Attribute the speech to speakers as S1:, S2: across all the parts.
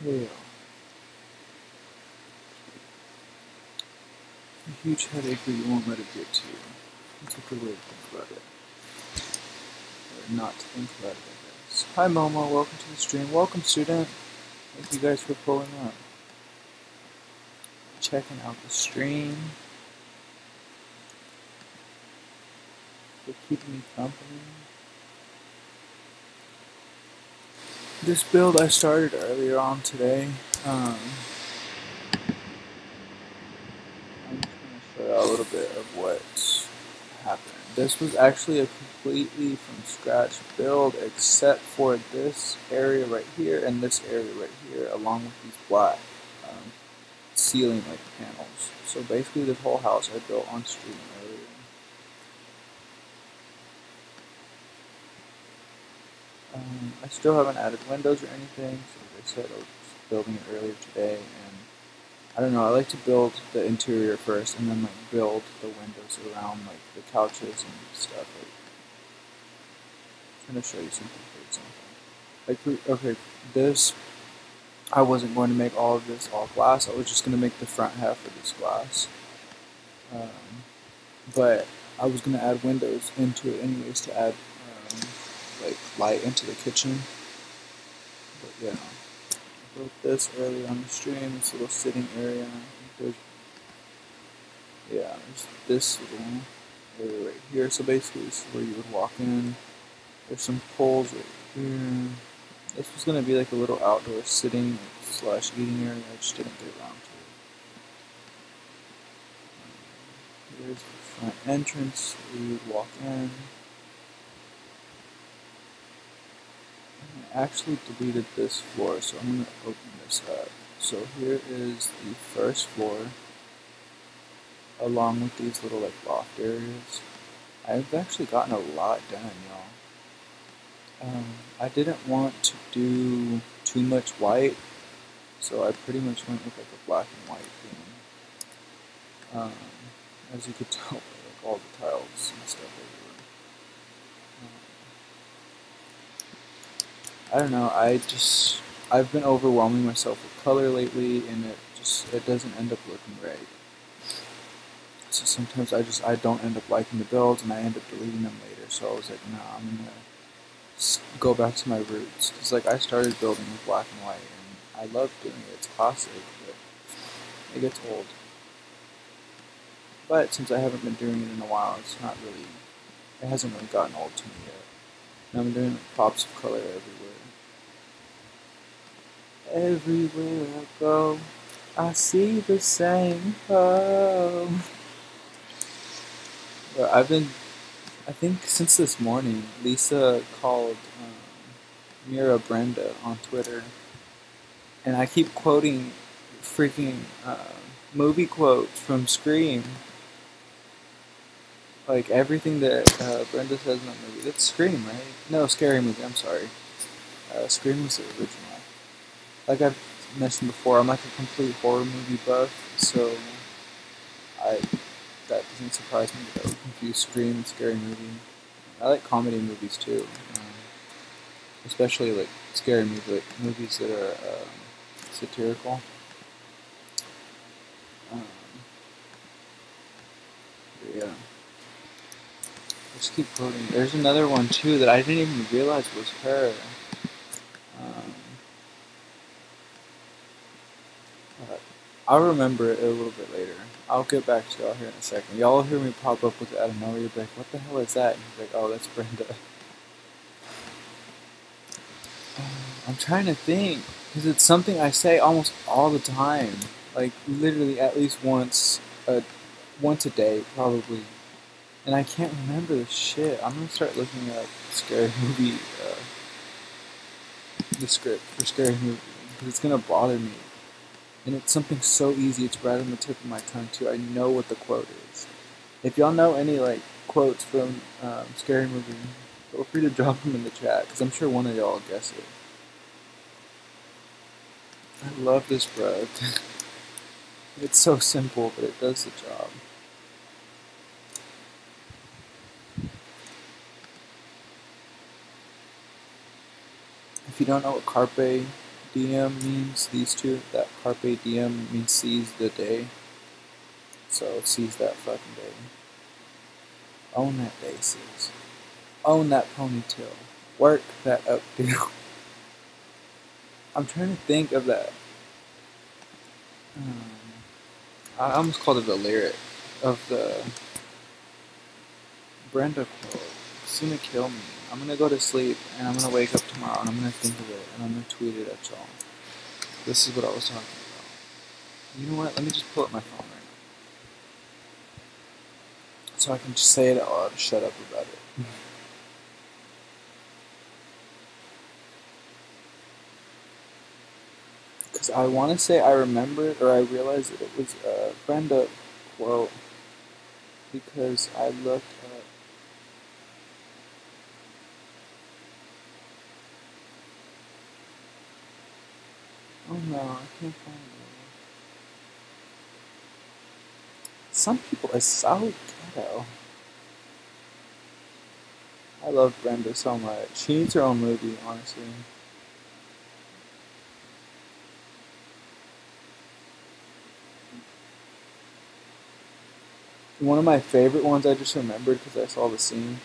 S1: Hell. A huge headache that you won't let it get to you. That's a good way to think about it. Or not to think about it, I guess. Hi Momo, welcome to the stream. Welcome student. Thank you guys for pulling up. Checking out the stream. For keeping me company. This build I started earlier on today. I'm just going to show you a little bit of what happened. This was actually a completely from scratch build except for this area right here and this area right here along with these black ceiling like panels. So basically this whole house I built on stream earlier. I still haven't added windows or anything, so as I said I was just building it earlier today, and I don't know, I like to build the interior first and then like build the windows around like the couches and stuff. I'm trying to show you something for example. Like, okay, this, I wasn't going to make all of this all glass, I was just going to make the front half of this glass. But I was going to add windows into it anyways to add like light into the kitchen. But yeah, I built this earlier on the stream, this little sitting area. There's this little area right here. So basically this is where you would walk in. There's some poles right here. This was going to be like a little outdoor sitting slash eating area. I just didn't get around to it. Here's the front entrance where you would walk in. I actually deleted this floor, so I'm going to open this up. So here is the first floor, along with these little like loft areas. I've actually gotten a lot done, y'all. I didn't want to do too much white, so I pretty much went with like a black and white theme. As you could tell by like all the tiles and stuff everywhere. I don't know, I've been overwhelming myself with color lately, and it doesn't end up looking right. So sometimes I don't end up liking the builds, and I end up deleting them later. So I was like, nah, I'm gonna go back to my roots, because like I started building with black and white, and I love doing it. It's classic, but it gets old. But since I haven't been doing it in a while, it hasn't really gotten old to me yet. And I'm doing like pops of color everywhere. Everywhere I go, I see the same glow. But I think since this morning, Lisa called Mira Brenda on Twitter, and I keep quoting freaking movie quotes from Scream. Like everything that Brenda says in that movie. That's Scream, right? No, Scary Movie, I'm sorry. Scream was the original. Like I've mentioned before, I'm like a complete horror movie buff, so that doesn't surprise me that I would confuse Scream and Scary Movie. I like comedy movies too, especially like scary movies that are satirical. Yeah. Just keep quoting. There's another one too that I didn't even realize was her. I'll remember it a little bit later. I'll get back to y'all here in a second. Y'all will hear me pop up with it out of nowhere. You'll be like, what the hell is that? And you'll be like, oh, that's Brenda. I'm trying to think, because it's something I say almost all the time. Like, literally at least once a day, probably. And I can't remember the shit. I'm going to start looking up Scary Movie, the script for Scary Movie, because it's going to bother me. And it's something so easy, it's right on the tip of my tongue too. I know what the quote is. If y'all know any like quotes from Scary Movie, feel free to drop them in the chat, because I'm sure one of y'all will guess it. I love this rug. It's so simple, but it does the job. If you don't know what carpe diem means, these two, that carpe diem means seize the day. So seize that fucking day. Own that day, sis. Own that ponytail. Work that updo. I'm trying to think of that. I almost called it a lyric of the Brenda quote. It's gonna kill me. I'm gonna go to sleep and I'm gonna wake up tomorrow and I'm gonna think of it and I'm gonna tweet it at y'all. This is what I was talking about. You know what? Let me just pull up my phone right now. So I can just say it out loud and shut up about it. Because I want to say I remembered or I realized that it was a Brenda quote because I looked up. Oh no, I can't find it. Some people are so ghetto. I love Brenda so much. She needs her own movie, honestly. One of my favorite ones I just remembered because I saw the scene.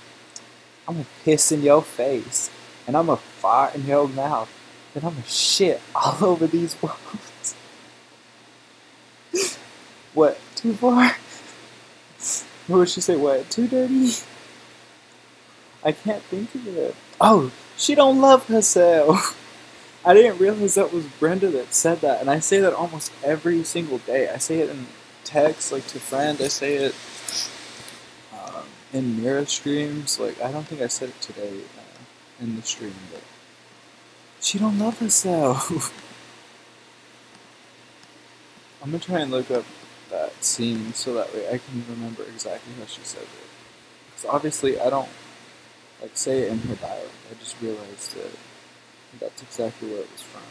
S1: I'm gonna piss in your face, and I'm gonna fart in your mouth, and I'm gonna shit all over these walls. What, too far? What would she say, what, too dirty? I can't think of it. Oh, she don't love herself. I didn't realize that was Brenda that said that, and I say that almost every single day. I say it in text, like to friends. I say it in mirror streams. Like, I don't think I said it today in the stream, but she don't love herself. I'm gonna try and look up that scene so that way I can remember exactly how she said it. Because obviously I don't like say it in her dialect. I just realized that that's exactly where it was from.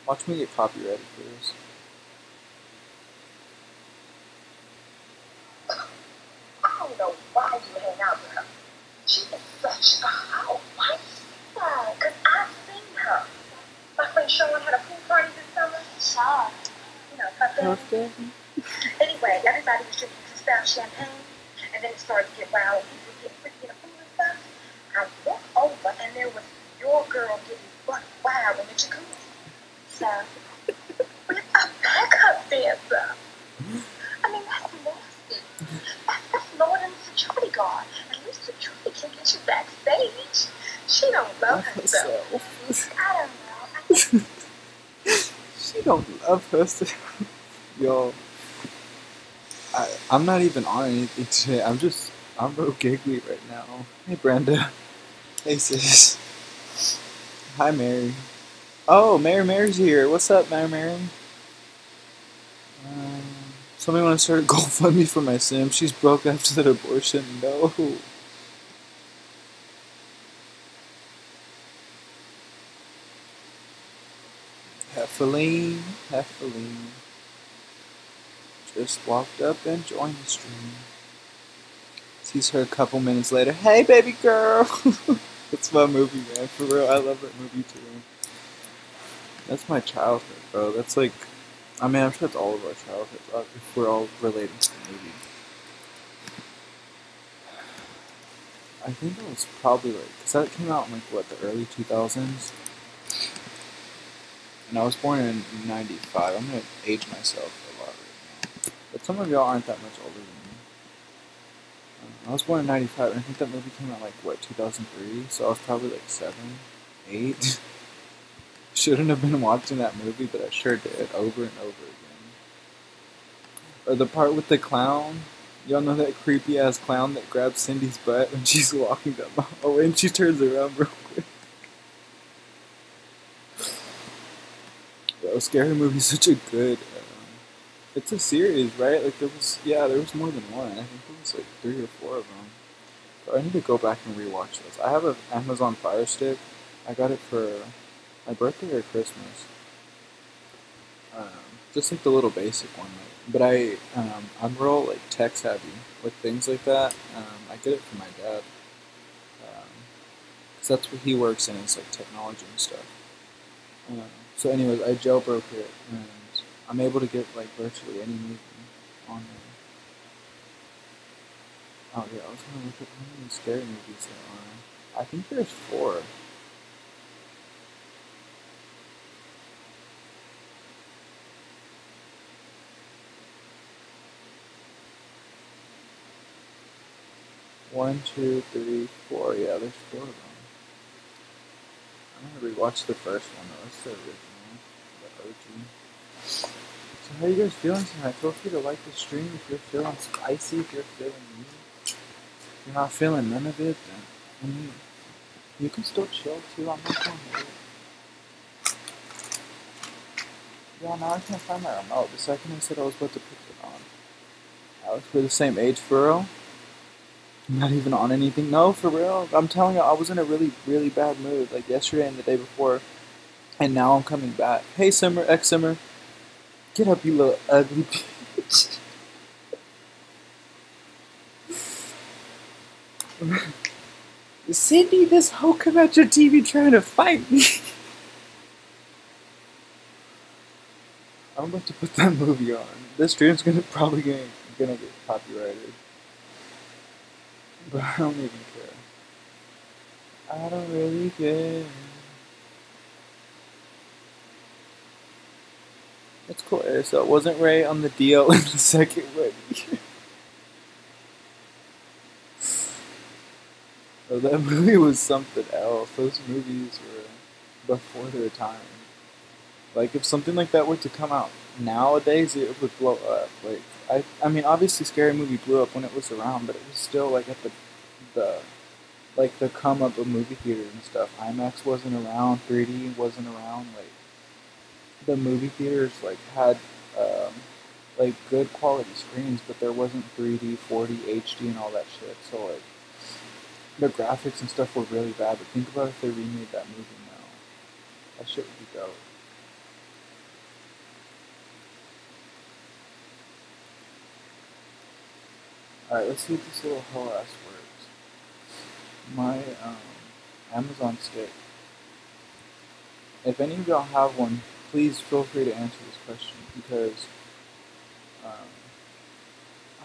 S1: Watch me get copyrighted for this.
S2: I don't know why you hang out with her. She is such a hoe. Why you that? Because I've seen her. My friend Sean had a pool party this summer. Sean. You know, Puff Daddy. Anyway, everybody was drinking some style champagne, and then it started to get wild, and people were getting freaky in the pool and stuff. I walked over, and there was your girl getting buck wild in the jacuzzi. So, with a backup dancer. I mean, that's nasty. That's lower than a security guard. At least security can get you backstage. She don't love herself. I don't know.
S1: She don't love herself. Yo, I'm not even on anything today. I'm real giggly right now. Hey, Brenda. Hey, sis. Hi, Mary. Oh, Mary's here. What's up, Mary? Somebody want to start a GoFundMe for my sim. She's broke after that abortion. No. Heffeline. Just walked up and joined the stream. Sees her a couple minutes later. Hey, baby girl. That's my movie, man. For real, I love that movie too. That's my childhood, bro. That's like, I mean, I'm sure it's all of our childhood, if we're all related to the movie. I think it was probably like, because that came out in like, what, the early 2000s? And I was born in 95. I'm going to age myself a lot right now. But some of y'all aren't that much older than me. I was born in 95, and I think that movie came out like, what, 2003? So I was probably like 7, 8. Shouldn't have been watching that movie, but I sure did, over and over again. Or the part with the clown. Y'all know that creepy ass clown that grabs Cindy's butt when she's walking down the hallway and she turns around real quick. Yo, Scary Movie's such a good. It's a series, right? Like there was more than one. I think there was like 3 or 4 of them. But I need to go back and rewatch those. I have an Amazon Fire Stick. I got it for my birthday or Christmas. Just like the little basic one, like But I'm real like tech savvy with things like that. I get it from my dad, because that's what he works in, is like technology and stuff. So, anyways, I jailbroke it, and I'm able to get like virtually any movie on there. Oh yeah, I was gonna look at how many scary movies there are. I think there's 4. One, two, three, 4. Yeah, there's 4 of them. I'm gonna rewatch the first one though. It's the original, the OG. So how you guys feeling tonight? Feel free to like the stream if you're feeling spicy, if you're feeling mean. If you're not feeling none of it, then you can still chill too. I'm not gonna hate it. Yeah, now I can't find my remote. The second I said I was about to put it on. Alex, we're the same age for real? Not even on anything? No, for real. I'm telling you, I was in a really, really bad mood, like yesterday and the day before, and now I'm coming back. Hey, Simmer, ex Simmer. Get up, you little ugly bitch. Cindy, this hoe come at your TV trying to fight me. I'm about to put that movie on. This stream's probably gonna get copyrighted. But I don't even care. I don't really care. It's cool, so it wasn't Ray on the DL in the second wedding. So that movie was something else. Those movies were before their time. Like, if something like that were to come out nowadays, it would blow up. Like, I mean, obviously, Scary Movie blew up when it was around, but it was still like at the like the come up of movie theaters and stuff. IMAX wasn't around, 3D wasn't around. Like, the movie theaters like had like good quality screens, but there wasn't 3D, 4D, HD, and all that shit. So like, the graphics and stuff were really bad. But think about if they remade that movie now. That shit would be dope. Alright, let's see if this little hoe ass works. My Amazon stick. If any of y'all have one, please feel free to answer this question, because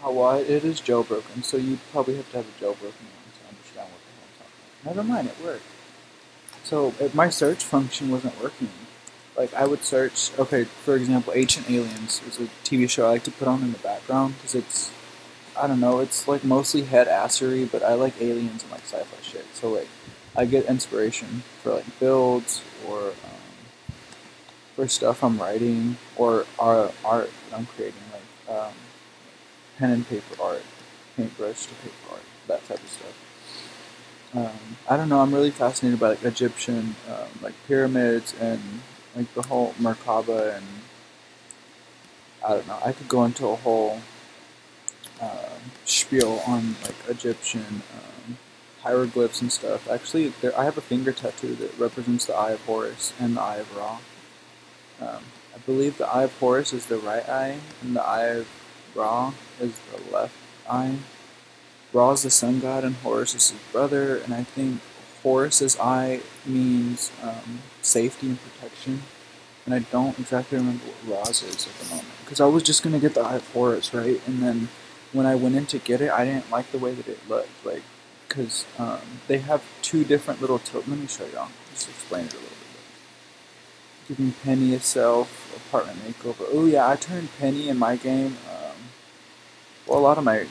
S1: well, it is jailbroken, so you probably have to have a jailbroken one to understand what the hell I'm talking about. Never mind, it worked. So if my search function wasn't working, like I would search, okay, for example, Ancient Aliens is a TV show I like to put on in the background because it's, I don't know, it's like mostly head assery, but I like aliens and like sci-fi shit. So like I get inspiration for like builds or for stuff I'm writing or art that I'm creating, like pen and paper art, paintbrush to paper art, that type of stuff. I don't know. I'm really fascinated by like Egyptian, like pyramids and like the whole Merkaba, and I don't know. I could go into a whole spiel on like Egyptian hieroglyphs and stuff. Actually, I have a finger tattoo that represents the Eye of Horus and the Eye of Ra. I believe the Eye of Horus is the right eye, and the Eye of Ra is the left eye. Ra is the sun god, and Horus is his brother, and I think Horus's eye means safety and protection, and I don't exactly remember what Ra's is at the moment, because I was just going to get the Eye of Horus, right, and then when I went in to get it, I didn't like the way that it looked, like, because they have 2 different little let me show y'all, just explain it a little bit. Giving Penny a apartment makeover. Oh yeah, I turned Penny in my game. Well, a lot of my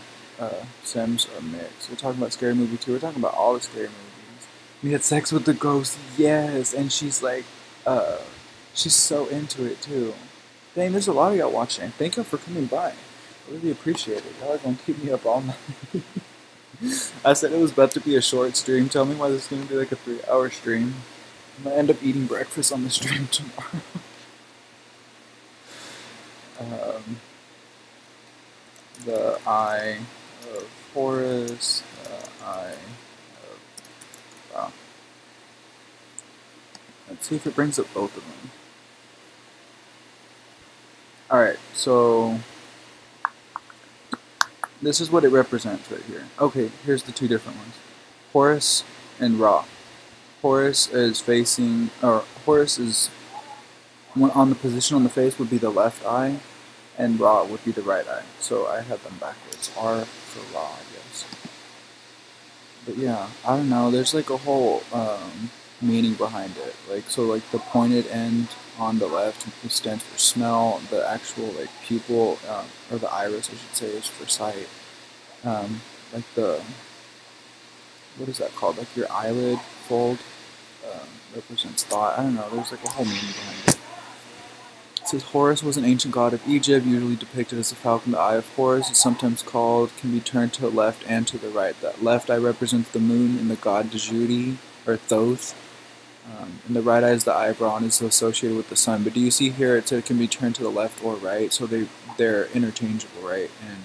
S1: Sims are mixed. We're talking about Scary Movie 2. We're talking about all the scary movies. We had sex with the ghost, yes, and she's like, she's so into it too. Dang, there's a lot of y'all watching. Thank y'all for coming by. I really appreciate it. Y'all are gonna keep me up all night. I said it was about to be a short stream. Tell me why this is gonna be like a 3-hour stream. I'm gonna end up eating breakfast on the stream tomorrow. The Eye of Horus, the Eye of... Wow. Let's see if it brings up both of them. Alright, so this is what it represents right here. Okay, here's the two different ones. Horus and Ra. Horus is facing, or Horus is on the position on the face would be the left eye, and Ra would be the right eye. So I have them backwards. R for Ra, I guess. But yeah, I don't know. There's like a whole meaning behind it. Like so, like the pointed end on the left stands for smell. The actual like pupil or the iris, I should say, is for sight. Like the what is that called? Like your eyelid fold represents thought. I don't know. There's like a whole meaning behind it. It says Horus was an ancient god of Egypt, usually depicted as a falcon. The eye of Horus is sometimes called, can be turned to the left and to the right. That left eye represents the moon and the god Djudi, or Thoth. And the right eye is the eyebrow and is associated with the sun. But do you see here it said it can be turned to the left or right, so they're interchangeable, right? And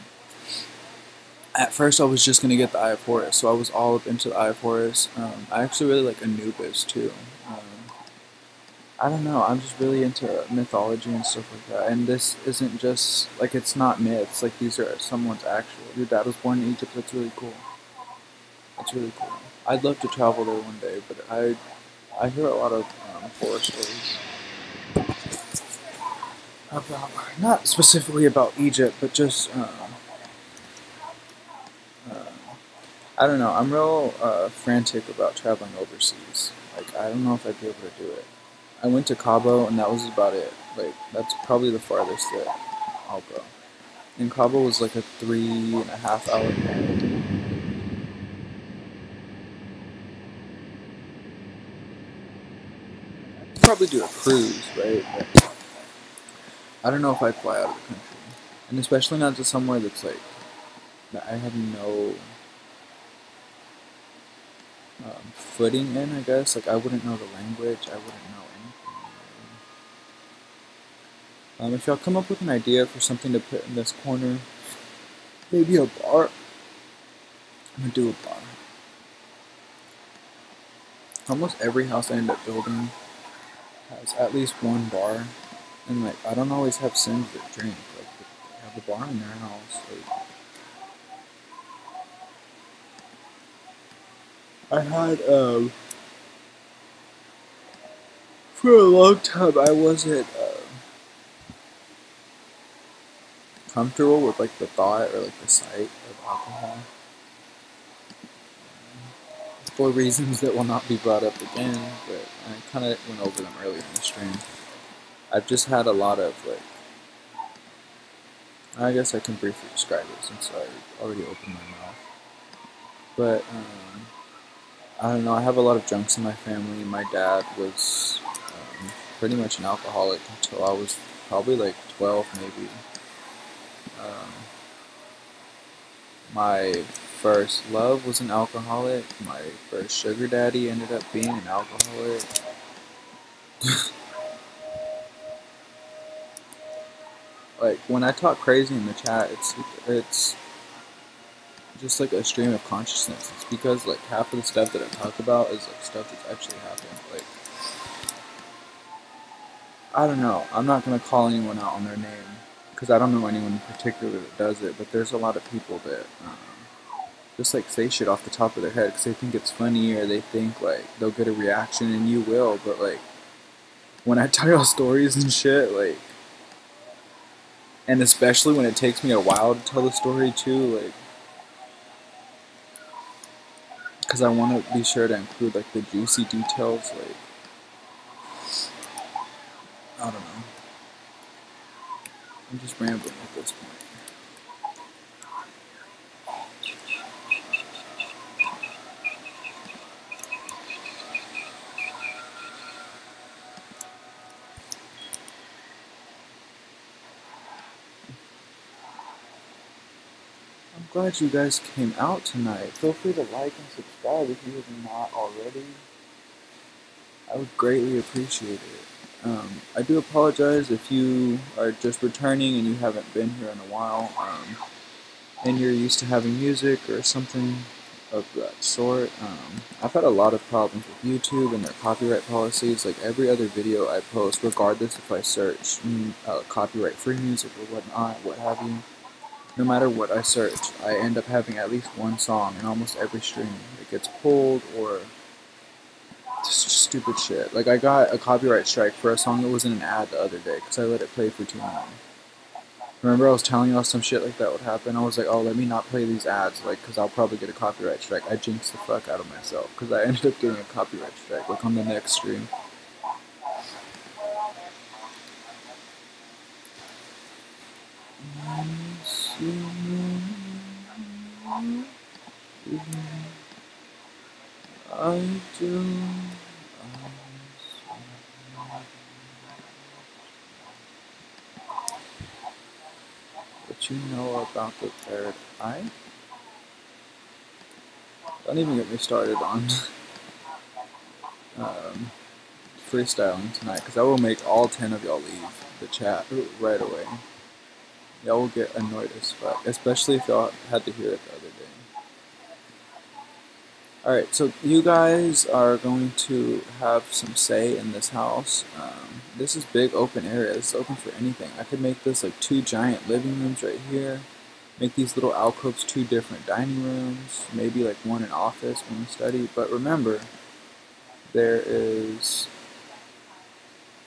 S1: at first I was just going to get the eye of Horus, so I was all up into the eye of Horus. I actually really like Anubis too. I don't know, I'm just really into mythology and stuff like that, and this isn't just, like, it's not myths, like, these are someone's actual, your dad was born in Egypt, that's really cool. That's really cool. I'd love to travel there one day, but I hear a lot of horror stories about, not specifically about Egypt, but just, I don't know, I'm real frantic about traveling overseas. Like, I don't know if I'd be able to do it. I went to Cabo, and that was about it. Like, that's probably the farthest that I'll go. And Cabo was like a 3.5 hour ride. I'd probably do a cruise, right? But I don't know if I'd fly out of the country. And especially not to somewhere that's like, that I have no footing in, I guess. Like, I wouldn't know the language, I wouldn't know anything. If y'all come up with an idea for something to put in this corner, maybe a bar. I'm gonna do a bar. Almost every house I end up building has at least one bar, and like I don't always have Sims that drink. Like they have a bar in their house. Like, I had for a long time I wasn't comfortable with like the thought or like the sight of alcohol. For reasons that will not be brought up again, but I kind of went over them earlier in the stream. I've just had a lot of, like, I guess I can briefly describe it since I already opened my mouth. But, I don't know, I have a lot of junks in my family. My dad was pretty much an alcoholic until I was probably like 12 maybe. My first love was an alcoholic. My first sugar daddy ended up being an alcoholic. Like, when I talk crazy in the chat, it's just like a stream of consciousness. It's because like half of the stuff that I talk about is like stuff that's actually happened. Like, I don't know. I'm not gonna call anyone out on their name because I don't know anyone in particular that does it. But there's a lot of people that just like say shit off the top of their head because they think it's funny or they think like they'll get a reaction, and you will. But like when I tell y'all stories and shit, like, and especially when it takes me a while to tell the story too, like, because I want to be sure to include like the juicy details, like, I don't know. I'm just rambling at this point. I'm glad you guys came out tonight. Feel free to like and subscribe if you have not already. I would greatly appreciate it. I do apologize if you are just returning and you haven't been here in a while, and you're used to having music or something of that sort. I've had a lot of problems with YouTube and their copyright policies. Like every other video I post, regardless if I search copyright free music or whatnot, what have you, no matter what I search, I end up having at least one song in almost every stream that gets pulled or just stupid shit. Like I got a copyright strike for a song that was in an ad the other day because I let it play for too long. Remember I was telling y'all some shit like that would happen? I was like, oh, let me not play these ads, like, because I'll probably get a copyright strike. I jinxed the fuck out of myself because I ended up getting a copyright strike, like on the next stream. I do. What you know about the third eye? Don't even get me started on freestyling tonight, because I will make all 10 of y'all leave the chat right away. Y'all will get annoyed as fuck, especially if y'all had to hear it the other day. Alright, so you guys are going to have some say in this house. This is big open area. This is open for anything. I could make this like 2 giant living rooms right here. Make these little alcoves 2 different dining rooms. Maybe like 1 an office, 1 study. But remember, there is...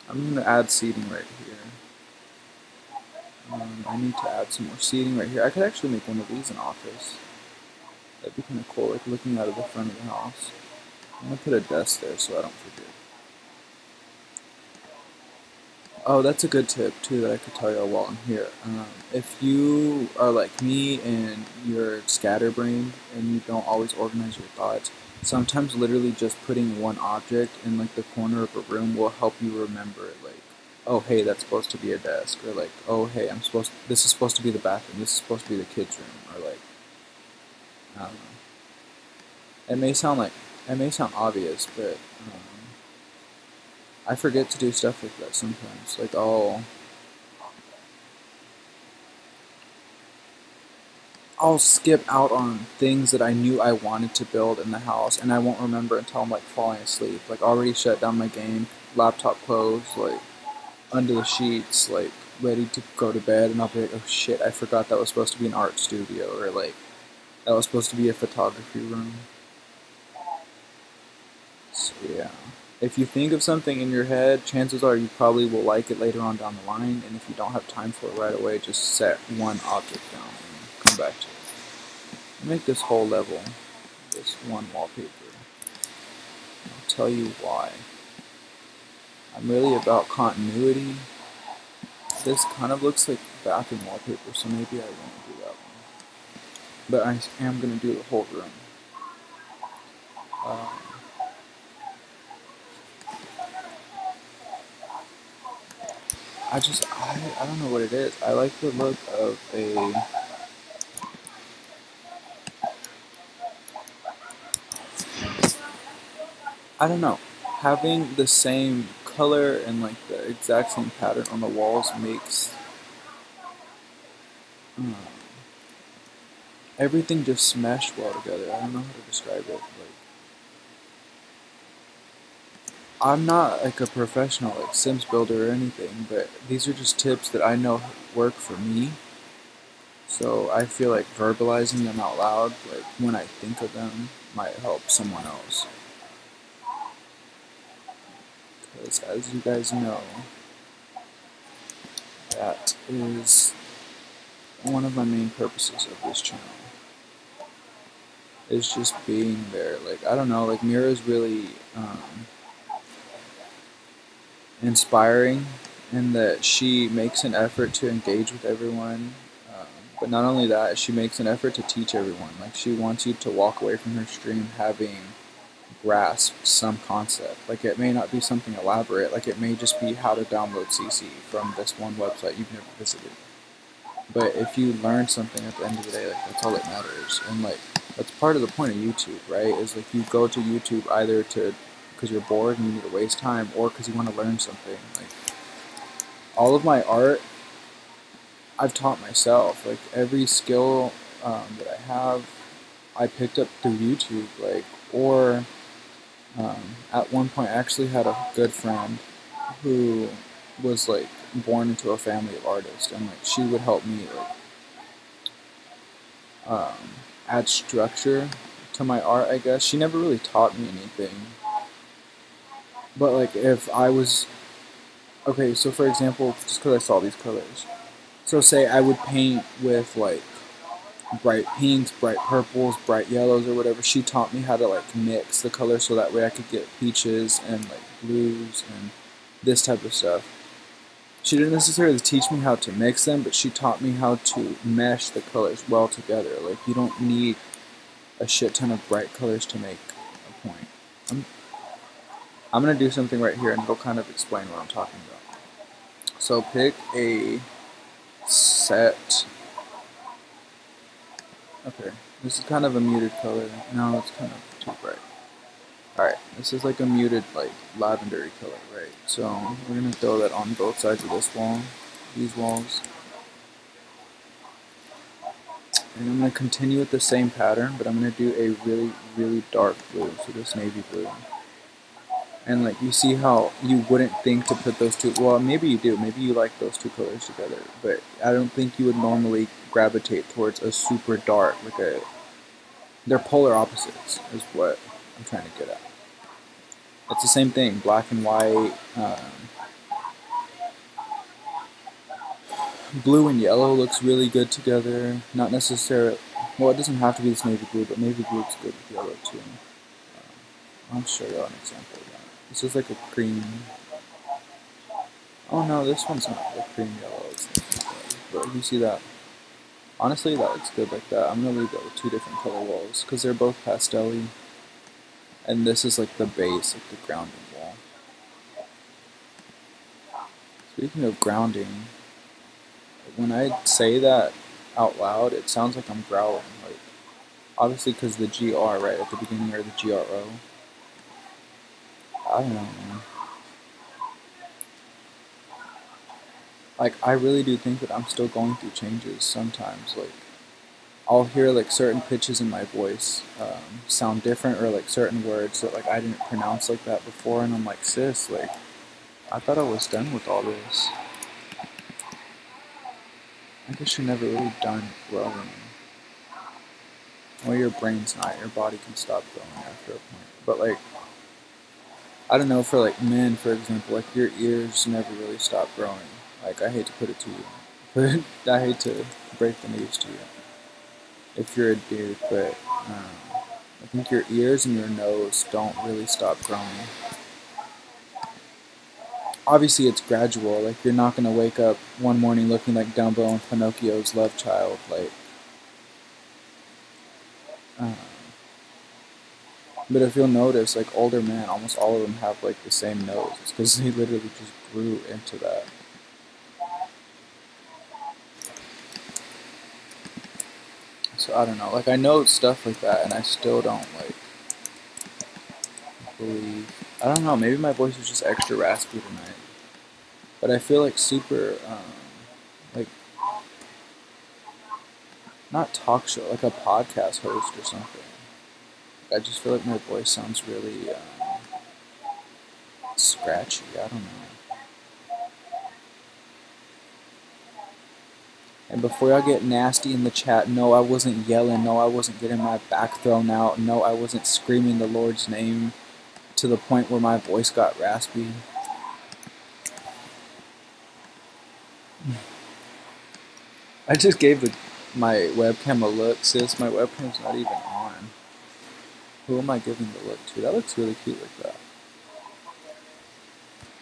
S1: I'm going to add seating right here. I need to add some more seating right here. I could actually make one of these an office. That'd be kind of cool, like looking out of the front of the house. I'm going to put a desk there so I don't forget. Oh, that's a good tip, too, that I could tell y'all while I'm here. If you are like me and you're scatterbrained and you don't always organize your thoughts, sometimes literally just putting one object in like the corner of a room will help you remember it. Like, oh, hey, that's supposed to be a desk. Or like, oh, hey, this is supposed to be the bathroom. This is supposed to be the kids' room. Or like, I don't know. It may sound obvious, but I forget to do stuff like that sometimes. Like, I'll skip out on things that I knew I wanted to build in the house, and I won't remember until I'm like falling asleep. Like, already shut down my game, laptop closed, like under the sheets, like ready to go to bed, and I'll be like, oh shit, I forgot that was supposed to be an art studio, or like that was supposed to be a photography room. So yeah. If you think of something in your head, chances are you probably will like it later on down the line, and if you don't have time for it right away, just set one object down and come back to it. Make this whole level this one wallpaper. I'll tell you why. I'm really about continuity. This kind of looks like bathroom wallpaper, so maybe I won't do that one. But I am going to do the whole room. I don't know what it is. I like the look of a... I don't know. Having the same color and like the exact same pattern on the walls makes everything just mesh well together. I don't know how to describe it. Like, I'm not like a professional like Sims builder or anything, but these are just tips that I know work for me. So I feel like verbalizing them out loud, like when I think of them, might help someone else. Because as you guys know, that is one of my main purposes of this channel. Is just being there. Like, I don't know, like Mira's really inspiring in that she makes an effort to engage with everyone. But not only that, she makes an effort to teach everyone. Like, she wants you to walk away from her stream having grasped some concept. Like, it may not be something elaborate. Like, it may just be how to download CC from this one website you've never visited. But if you learn something at the end of the day, like, that's all that matters. And like, that's part of the point of YouTube, right? Is like you go to YouTube either because you're bored and you need to waste time, or because you want to learn something. Like, all of my art, I've taught myself. Like, every skill that I have, I picked up through YouTube. Like, or at one point, I actually had a good friend who was like born into a family of artists, and like she would help me like add structure to my art, I guess. She never really taught me anything. But like if I was, okay, so for example, just because I saw these colors. So say I would paint with like bright pinks, bright purples, bright yellows or whatever. She taught me how to like mix the colors so that way I could get peaches and like blues and this type of stuff. She didn't necessarily teach me how to mix them, but she taught me how to mesh the colors well together. Like you don't need a shit ton of bright colors to make a point. I'm gonna do something right here and it'll kind of explain what I'm talking about. So pick a set. Okay, this is kind of a muted color. No, it's kind of too bright. Alright, this is like a muted, like, lavendery color, right? So, we're gonna throw that on both sides of this wall, these walls. And I'm gonna continue with the same pattern, but I'm gonna do a really, really dark blue, so this navy blue. And like, you see how you wouldn't think to put those two, well, maybe you do, maybe you like those two colors together, but I don't think you would normally gravitate towards a super dark, like a, they're polar opposites, is what I'm trying to get at. It's the same thing, black and white, blue and yellow looks really good together, not necessarily, well, it doesn't have to be this navy blue, but navy blue looks good with yellow too. I'll show you an example of that. This is like a cream. Oh no, this one's not a cream yellow. It's but you see that? Honestly, that looks good like that. I'm gonna leave that with two different color walls because they're both pastel-y. And this is like the base, like the grounding wall. Speaking of grounding, when I say that out loud, it sounds like I'm growling. Like, obviously because the GR right at the beginning or the GRO. I don't know, man. Like, I really do think that I'm still going through changes sometimes. Like, I'll hear like certain pitches in my voice sound different, or like certain words that like I didn't pronounce like that before, and I'm like, sis, like, I thought I was done with all this. I guess you're never really done growing. Well, your brain's not. Your body can stop growing after a point. But like, I don't know, for like men, for example, like your ears never really stop growing. Like, I hate to put it to you, but I hate to break the news to you if you're a dude, but I think your ears and your nose don't really stop growing. Obviously, it's gradual. Like, you're not gonna wake up one morning looking like Dumbo and Pinocchio's love child. Like, but if you'll notice, like older men, almost all of them have like the same nose. It's because they literally just grew into that. So I don't know. Like, I know stuff like that, and I still don't like believe. I don't know. Maybe my voice is just extra raspy tonight. But I feel like super, like, not talk show, like a podcast host or something. Like, I just feel like my voice sounds really scratchy. I don't know. And before y'all get nasty in the chat, no, I wasn't yelling. No, I wasn't getting my back thrown out. No, I wasn't screaming the Lord's name to the point where my voice got raspy. I just gave my webcam a look, sis. My webcam's not even on. Who am I giving the look to? That looks really cute like that.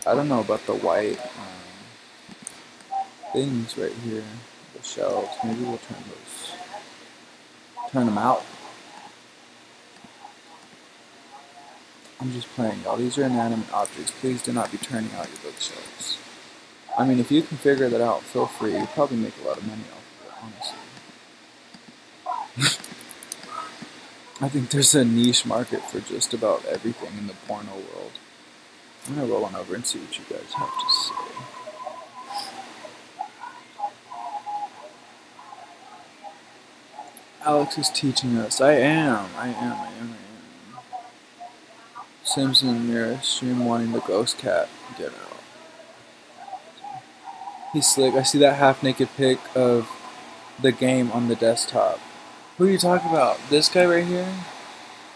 S1: I don't know about the white things right here. The shelves. Maybe we'll turn them out. I'm just playing, y'all. These are inanimate objects. Please do not be turning out your bookshelves. I mean, if you can figure that out, feel free. You'll probably make a lot of money off of it, honestly. I think there's a niche market for just about everything in the porno world. I'm gonna roll on over and see what you guys have to say. Alex is teaching us. I am. Simpson mirror stream wanting the ghost cat get out. He's slick. I see that half naked pic of the game on the desktop. Who are you talking about? This guy right here?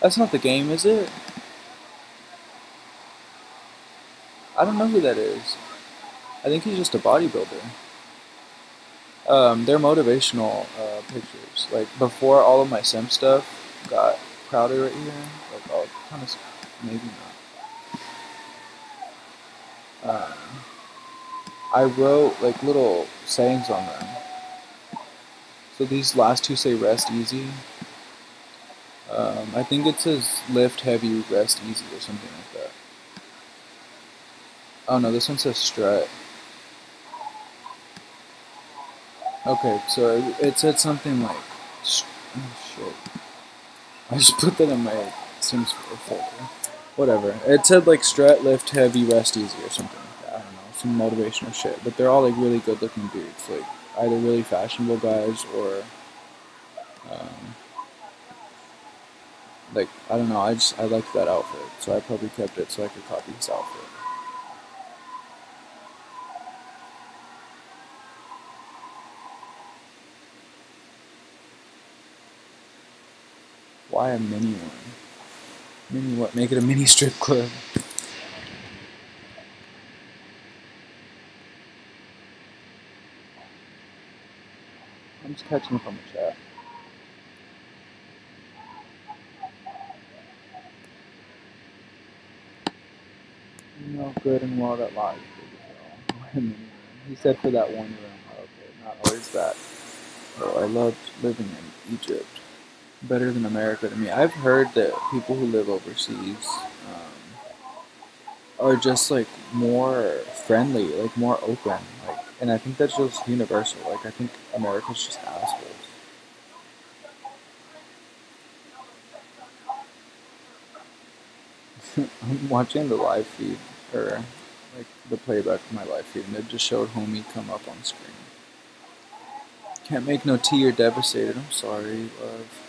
S1: That's not the game, is it? I don't know who that is. I think he's just a bodybuilder. They're motivational pictures. Like before all of my sim stuff got crowded right here. Like I'll kind of, maybe not. I wrote like little sayings on them. So these last two say rest easy. I think it says lift heavy, rest easy, or something like that. Oh no, this one says strut. Okay, so it said something like, oh shit. I just put that in my Sims 4 folder. Whatever. It said like strut, lift heavy, rest easy, or something like that. I don't know, some motivational shit. But they're all like really good looking dudes, like either really fashionable guys or um, like I don't know. I liked that outfit, so I probably kept it so I could copy his outfit. Why a mini one? Mini what? Make it a mini strip club. I'm just catching up on the chat. You know good and well that lies big as hell. He said for that one room. Okay, not always that. Oh, I loved living in Egypt. Better than America to me. I've heard that people who live overseas are just like more friendly, like more open. Like, and I think that's just universal. Like, I think America's just assholes. I'm watching the live feed, or like the playback of my live feed, and it just showed homie come up on screen. Can't make no tea, you're devastated. I'm sorry, love.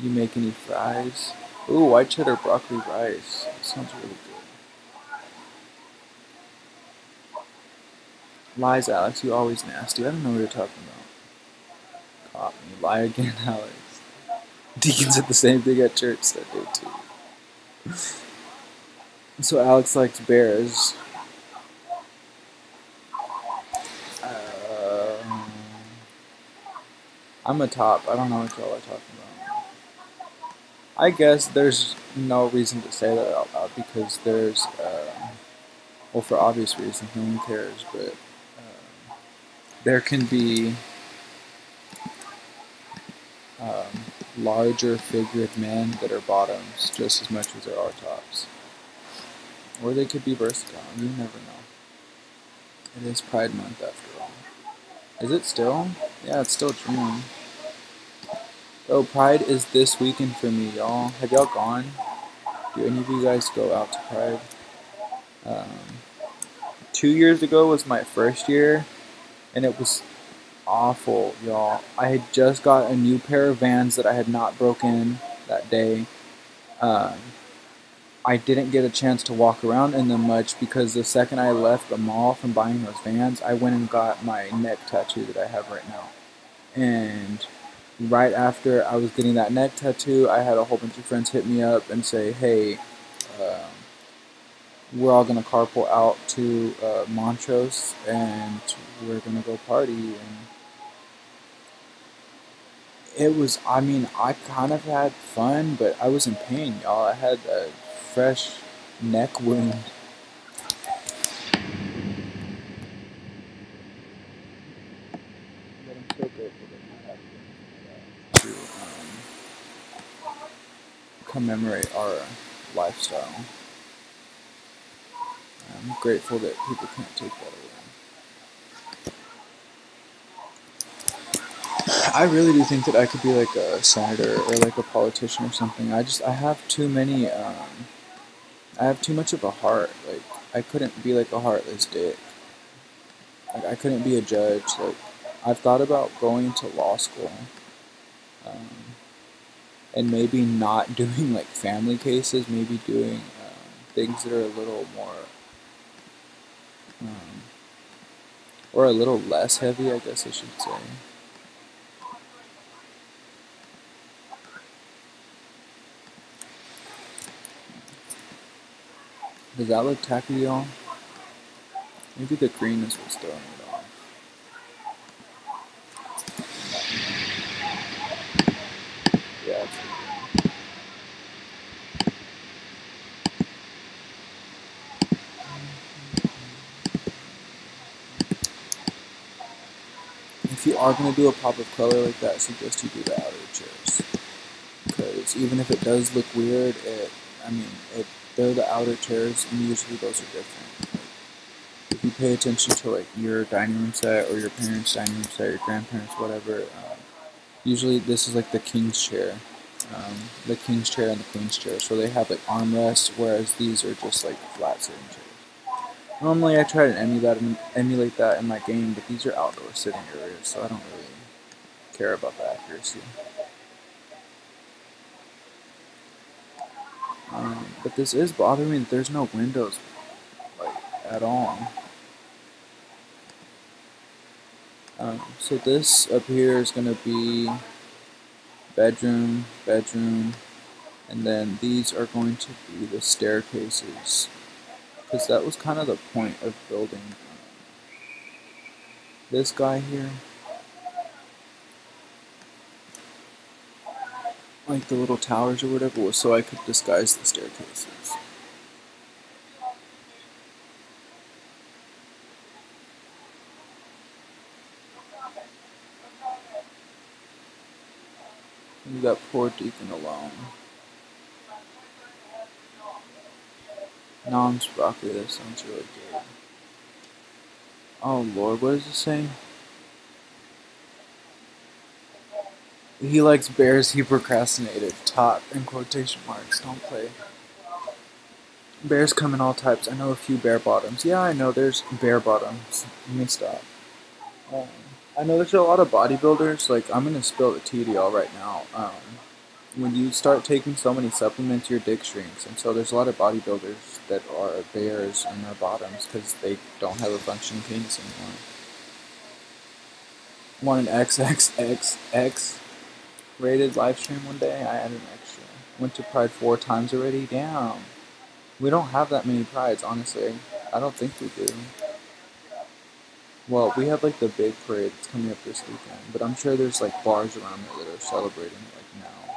S1: You make any fries? Ooh, white cheddar broccoli rice. That sounds really good. Lies, Alex. You always nasty. I don't know what you're talking about. Caught me. Lie again, Alex. Deacon said the same thing at church that day too. So Alex likes bears. Uh, I'm a top. I don't know what y'all are talking about. I guess there's no reason to say that out loud because there's, well, for obvious reasons, no one cares, but there can be larger figured men that are bottoms just as much as there are tops. Or they could be versatile. You never know. It is Pride Month after all. Is it still? Yeah, it's still June. Oh, Pride is this weekend for me, y'all. Have y'all gone? Do any of you guys go out to Pride? 2 years ago was my first year, and it was awful, y'all. I had just got a new pair of Vans that I had not broken that day. I didn't get a chance to walk around in them much because the second I left the mall from buying those Vans, I went and got my neck tattoo that I have right now. And right after I was getting that neck tattoo, I had a whole bunch of friends hit me up and say, hey, we're all going to carpool out to Montrose and we're going to go party. And it was, I mean, I kind of had fun, but I was in pain, y'all. I had a fresh neck wound. But I'm so grateful that we have things like that to commemorate our lifestyle. I'm grateful that people can't take that away. I really do think that I could be like a senator or like a politician or something. I have too many, I have too much of a heart. Like, I couldn't be like a heartless dick. Like, I couldn't be a judge. Like, I've thought about going to law school. Um, and maybe not doing like family cases, maybe doing things that are a little more, um, or a little less heavy, I guess I should say. Does that look tacky, y'all? Maybe the green is what's throwing it off. Yeah, it's the green. If you are going to do a pop of color like that, I suggest you do the outer chairs. Because even if it does look weird, they're the outer chairs, and usually those are different. Like, if you pay attention to like your dining room set or your parents' dining room set, your grandparents, whatever, usually this is like the king's chair. The king's chair and the queen's chair. So they have like armrests, whereas these are just like flat sitting chairs. Normally I try to emulate that in my game, but these are outdoor sitting areas, so I don't really care about the accuracy. But this is bothering me that there's no windows, like, at all. So this up here is going to be bedroom, bedroom, and then these are going to be the staircases, because that was kind of the point of building this guy here. Like the little towers or whatever, was so I could disguise the staircases. Leave that poor deacon alone. Nom's broccoli, that sounds really good. Oh lord, what does it say? He likes bears, he procrastinated. Top in quotation marks, don't play. Bears come in all types. I know a few bear bottoms. Yeah, I know there's bear bottoms. Let me stop. I know there's a lot of bodybuilders. Like, I'm gonna spill the tea to y'all right now. When you start taking so many supplements, your dick shrinks, and so there's a lot of bodybuilders that are bears in their bottoms because they don't have a functioning penis anymore. Want an XXXX rated live stream one day? I added an extra. Went to Pride 4 times already? Damn. We don't have that many Prides, honestly. I don't think we do. Well, we have like the big parade that's coming up this weekend, but I'm sure there's like bars around there that are celebrating like now.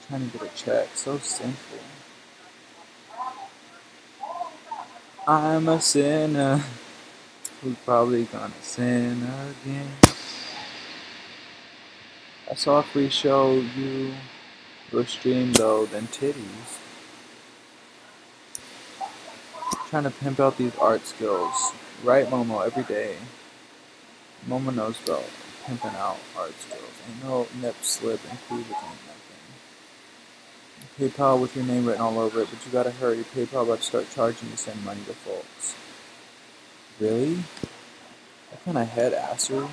S1: Trying to get a check, so sinful. I'm a sinner who's probably gonna sin again. I saw a free show you were streamed though, than titties. Trying to pimp out these art skills. Right, Momo, every day. Momo knows about pimping out art skills. Ain't no nip slip included in nothing. PayPal with your name written all over it, but you gotta hurry. PayPal about to start charging to send money to folks. Really? What kind of head assery?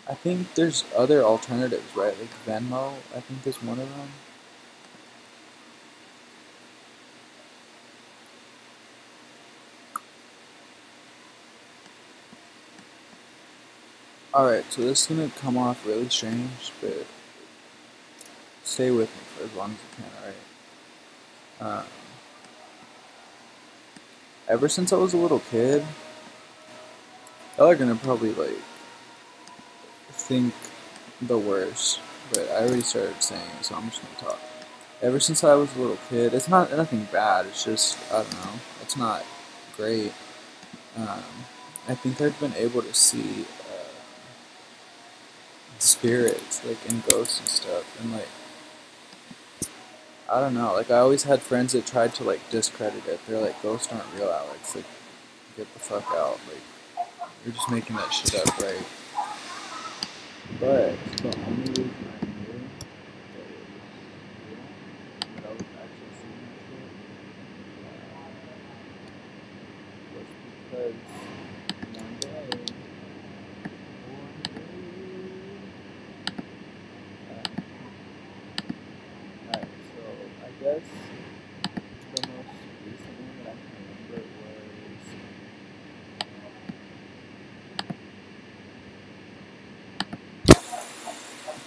S1: I think there's other alternatives, right? Like Venmo, I think is one of them. Alright, so this is gonna come off really strange, but stay with me for as long as you can, alright? Ever since I was a little kid, y'all are gonna probably like think the worst, but I already started saying it, so I'm just gonna talk. Ever since I was a little kid, it's not nothing bad, it's just, I don't know, it's not great. I think I've been able to see spirits, like, and ghosts and stuff, and like, I don't know, like, I always had friends that tried to like discredit it. They're like, ghosts aren't real, Alex, like, get the fuck out, like, you're just making that shit up, right? But the only reason I knew that it was real, that I was actually seeing that shit, was because one day, alright, so I guess the most recent one that I can remember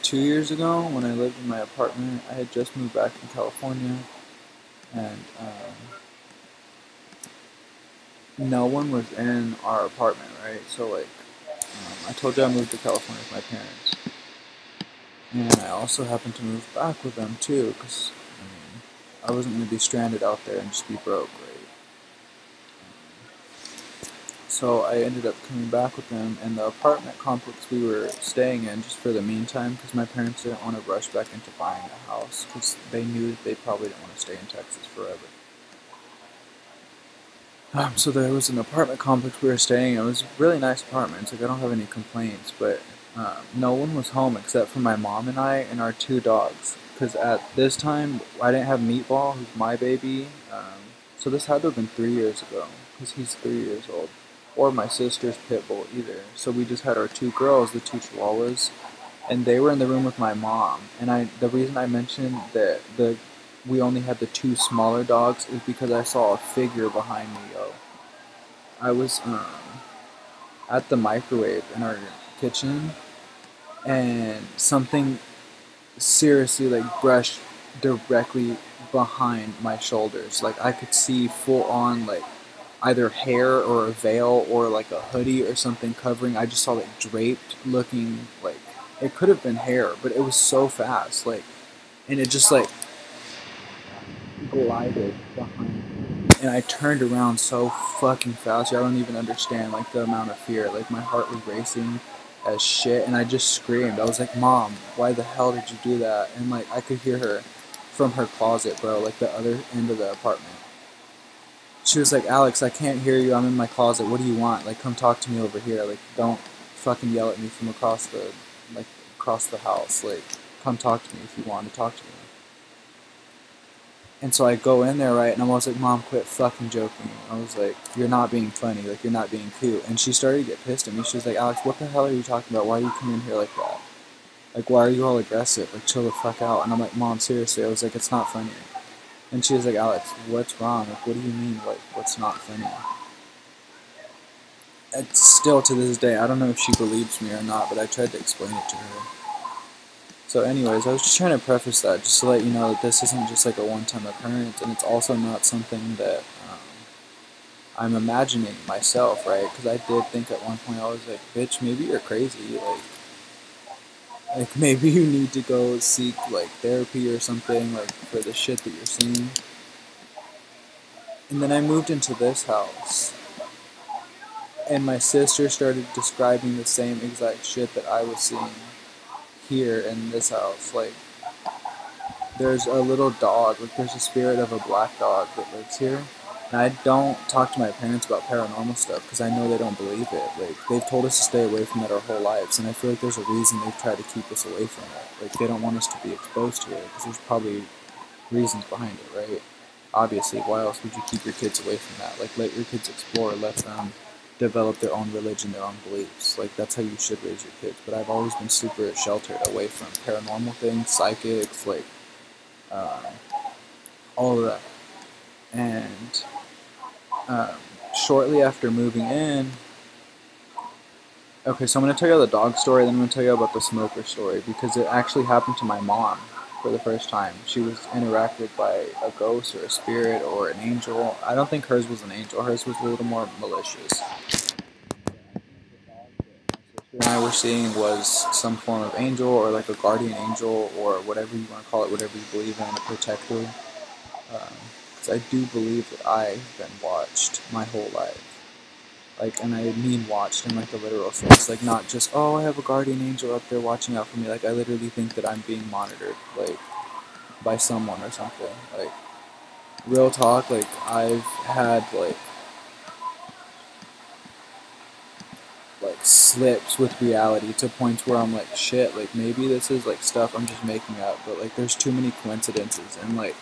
S1: 2 years ago when I lived in my apartment. I had just moved back from California, and no one was in our apartment, right? So like, I told you I moved to California with my parents, and I also happened to move back with them too, because I wasn't going to be stranded out there and just be broke, right? So I ended up coming back with them, and the apartment complex we were staying in just for the meantime, because my parents didn't want to rush back into buying a house, because they knew that they probably didn't want to stay in Texas forever. So there was an apartment complex we were staying in. It was a really nice apartment. It's like I don't have any complaints, but no one was home except for my mom and I and our 2 dogs. Because at this time, I didn't have Meatball, who's my baby. So this had to have been 3 years ago, because he's 3 years old. Or my sister's pit bull either. So we just had our 2 girls, the 2 chihuahuas, and they were in the room with my mom. And the reason I mentioned that we only had the 2 smaller dogs is because I saw a figure behind me, yo. I was at the microwave in our kitchen, and something seriously like brushed directly behind my shoulders. Like I could see full on like either hair or a veil or like a hoodie or something covering. I just saw like draped looking, like it could have been hair, but it was so fast, like, and it just like glided behind me. And I turned around so fucking fast, I don't even understand like the amount of fear. Like my heart was racing as shit, and I just screamed. I was like, "Mom, why the hell did you do that?" And like I could hear her from her closet, bro, like the other end of the apartment. She was like, "Alex, I can't hear you. I'm in my closet. What do you want? Like, come talk to me over here. Like, don't fucking yell at me from across the house. Like, come talk to me if you want to talk to me." And so I go in there, right, and I was like, "Mom, quit fucking joking." I was like, "You're not being funny. Like, you're not being cute." And she started to get pissed at me. She was like, "Alex, what the hell are you talking about? Why do you come in here like that? Like, why are you all aggressive? Like, chill the fuck out." And I'm like, "Mom, seriously." I was like, "It's not funny." And she was like, "Alex, what's wrong? Like, what do you mean, like, what's not funny?" It's still to this day, I don't know if she believes me or not, but I tried to explain it to her. So anyways, I was just trying to preface that just to let you know that this isn't just like a one-time occurrence, and it's also not something that I'm imagining myself, right? Because I did think at one point, I was like, "Bitch, maybe you're crazy. Like maybe you need to go seek like therapy or something, like for the shit that you're seeing." And then I moved into this house, and my sister started describing the same exact shit that I was seeing here in this house. Like, there's a little dog, like there's a spirit of a black dog that lives here. And I don't talk to my parents about paranormal stuff because I know they don't believe it. Like, they've told us to stay away from it our whole lives, and I feel like there's a reason they've tried to keep us away from it. Like, they don't want us to be exposed to it because there's probably reasons behind it, right? Obviously, why else would you keep your kids away from that? Like, let your kids explore, let them develop their own religion, their own beliefs. Like, that's how you should raise your kids. But I've always been super sheltered away from paranormal things, psychics, like, all of that. And shortly after moving in, okay, so I'm going to tell you the dog story, then I'm going to tell you about the smoker story, because it actually happened to my mom for the first time. She was interacted by a ghost or a spirit or an angel. I don't think hers was an angel. Hers was a little more malicious. And I were seeing was some form of angel or like a guardian angel or whatever you want to call it, whatever you believe in, a protector. Because I do believe that I've been watched my whole life. Like, and I mean watched in like the literal sense. Like, not just, oh, I have a guardian angel up there watching out for me. Like, I literally think that I'm being monitored, like, by someone or something. Like, real talk, like, I've had, like slips with reality to points where I'm like, shit, like maybe this is like stuff I'm just making up, but like there's too many coincidences, and like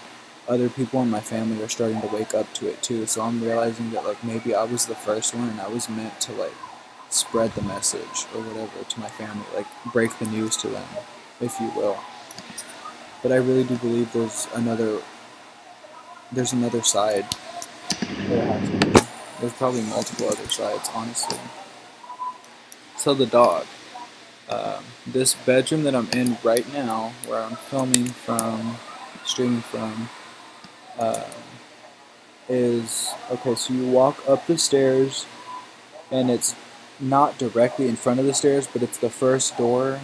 S1: other people in my family are starting to wake up to it too. So I'm realizing that like maybe I was the first one and I was meant to like spread the message or whatever to my family, like break the news to them, if you will. But I really do believe there's another side. There has to be. There's probably multiple other sides, honestly. So the dog. This bedroom that I'm in right now, where I'm filming from, streaming from, uh, is okay. So you walk up the stairs, and it's not directly in front of the stairs, but it's the first door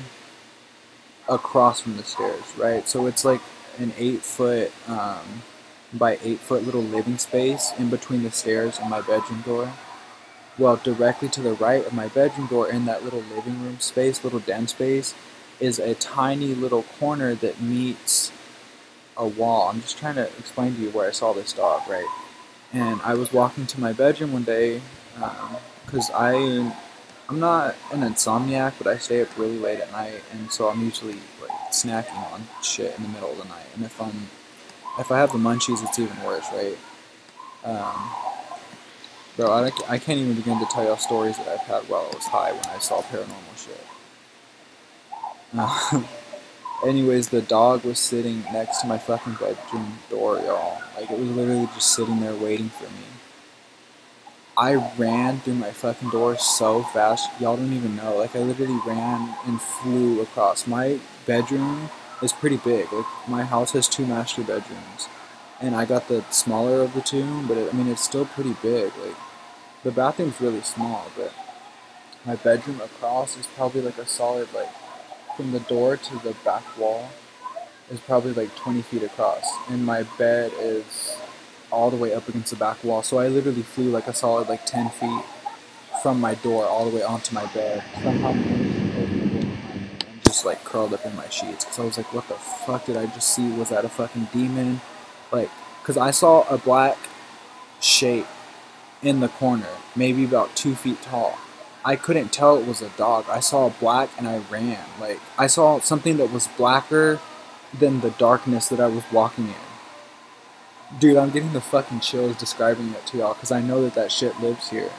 S1: across from the stairs, right? So it's like an 8 foot by 8 foot little living space in between the stairs and my bedroom door. Well, directly to the right of my bedroom door in that little living room space, little den space, is a tiny little corner that meets a wall. I'm just trying to explain to you where I saw this dog, right? And I was walking to my bedroom one day because I'm not an insomniac, but I stay up really late at night, and so I'm usually like snacking on shit in the middle of the night. And if I have the munchies, it's even worse, right? Um, Bro, I can't even begin to tell y'all stories that I've had while I was high when I saw paranormal shit. Anyways, the dog was sitting next to my fucking bedroom door, y'all. Like, it was literally just sitting there waiting for me. I ran through my fucking door so fast, y'all don't even know. Like, I literally ran and flew across. My bedroom is pretty big. Like, my house has 2 master bedrooms. And I got the smaller of the two, but it's still pretty big. Like, the bathroom's really small, but my bedroom across is probably like a solid, like, from the door to the back wall is probably like 20 feet across. And my bed is all the way up against the back wall. So I literally flew like a solid, like, 10 feet from my door all the way onto my bed. Somehow managed to close the door behind me and just, like, curled up in my sheets. Because I was like, what the fuck did I just see? Was that a fucking demon? Like, because I saw a black shape in the corner, maybe about 2 feet tall. I couldn't tell it was a dog. I saw a black and I ran. Like, I saw something that was blacker than the darkness that I was walking in. Dude, I'm getting the fucking chills describing it to y'all because I know that that shit lives here.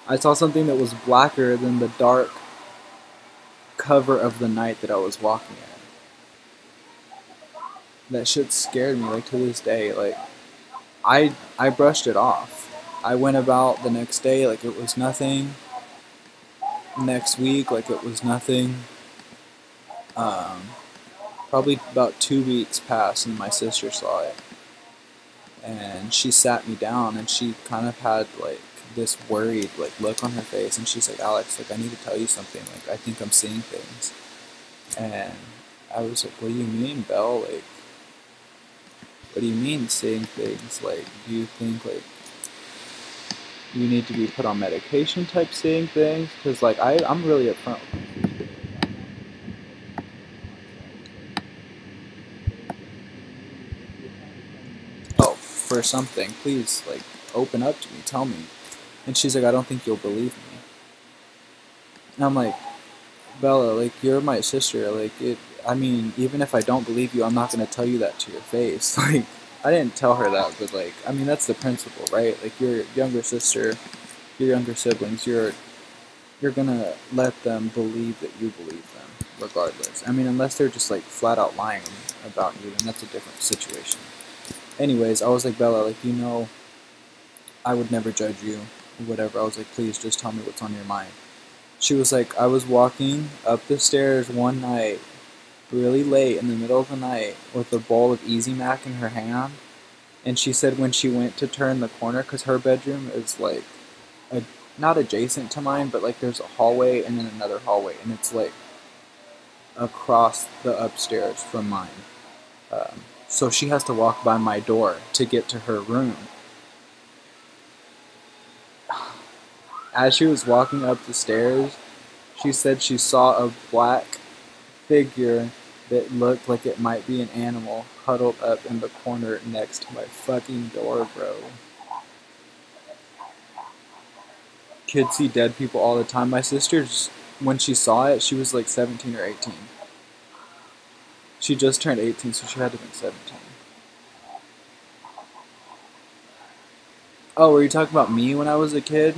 S1: I saw something that was blacker than the dark cover of the night that I was walking in. That shit scared me, like, to this day. Like, I brushed it off. I went about the next day like it was nothing. Next week like it was nothing. Um, Probably about 2 weeks passed and my sister saw it. And she sat me down and she kind of had like this worried like look on her face, and she's like, Alex, like, I need to tell you something. Like, I think I'm seeing things. And I was like, what do you mean, Belle? Like, what do you mean seeing things? Like, do you think like you need to be put on medication type seeing things? Because like I'm really upfront with my sister. Oh, for something, please, like, open up to me, tell me. And she's like, I don't think you'll believe me. And I'm like, Bella, like, you're my sister. Like, even if I don't believe you, I'm not gonna tell you that to your face. Like, I didn't tell her that, but like, that's the principle, right? Like, your younger sister, your younger siblings, you're gonna let them believe that you believe them, regardless. Unless they're just like flat out lying about you, then that's a different situation. Anyways, I was like, Bella, like, I would never judge you, or whatever. I was like, please just tell me what's on your mind. She was like, I was walking up the stairs one night, really late in the middle of the night, with a bowl of Easy Mac in her hand. And she said when she went to turn the corner, because her bedroom is like, not adjacent to mine, but like there's a hallway and then another hallway, and it's like across the upstairs from mine. So she has to walk by my door to get to her room. As she was walking up the stairs, she said she saw a black figure that looked like it might be an animal huddled up in the corner next to my fucking door, bro. Kids see dead people all the time. My sister's, when she saw it, she was like 17 or 18. She just turned 18, so she had to have been 17. Oh, were you talking about me when I was a kid?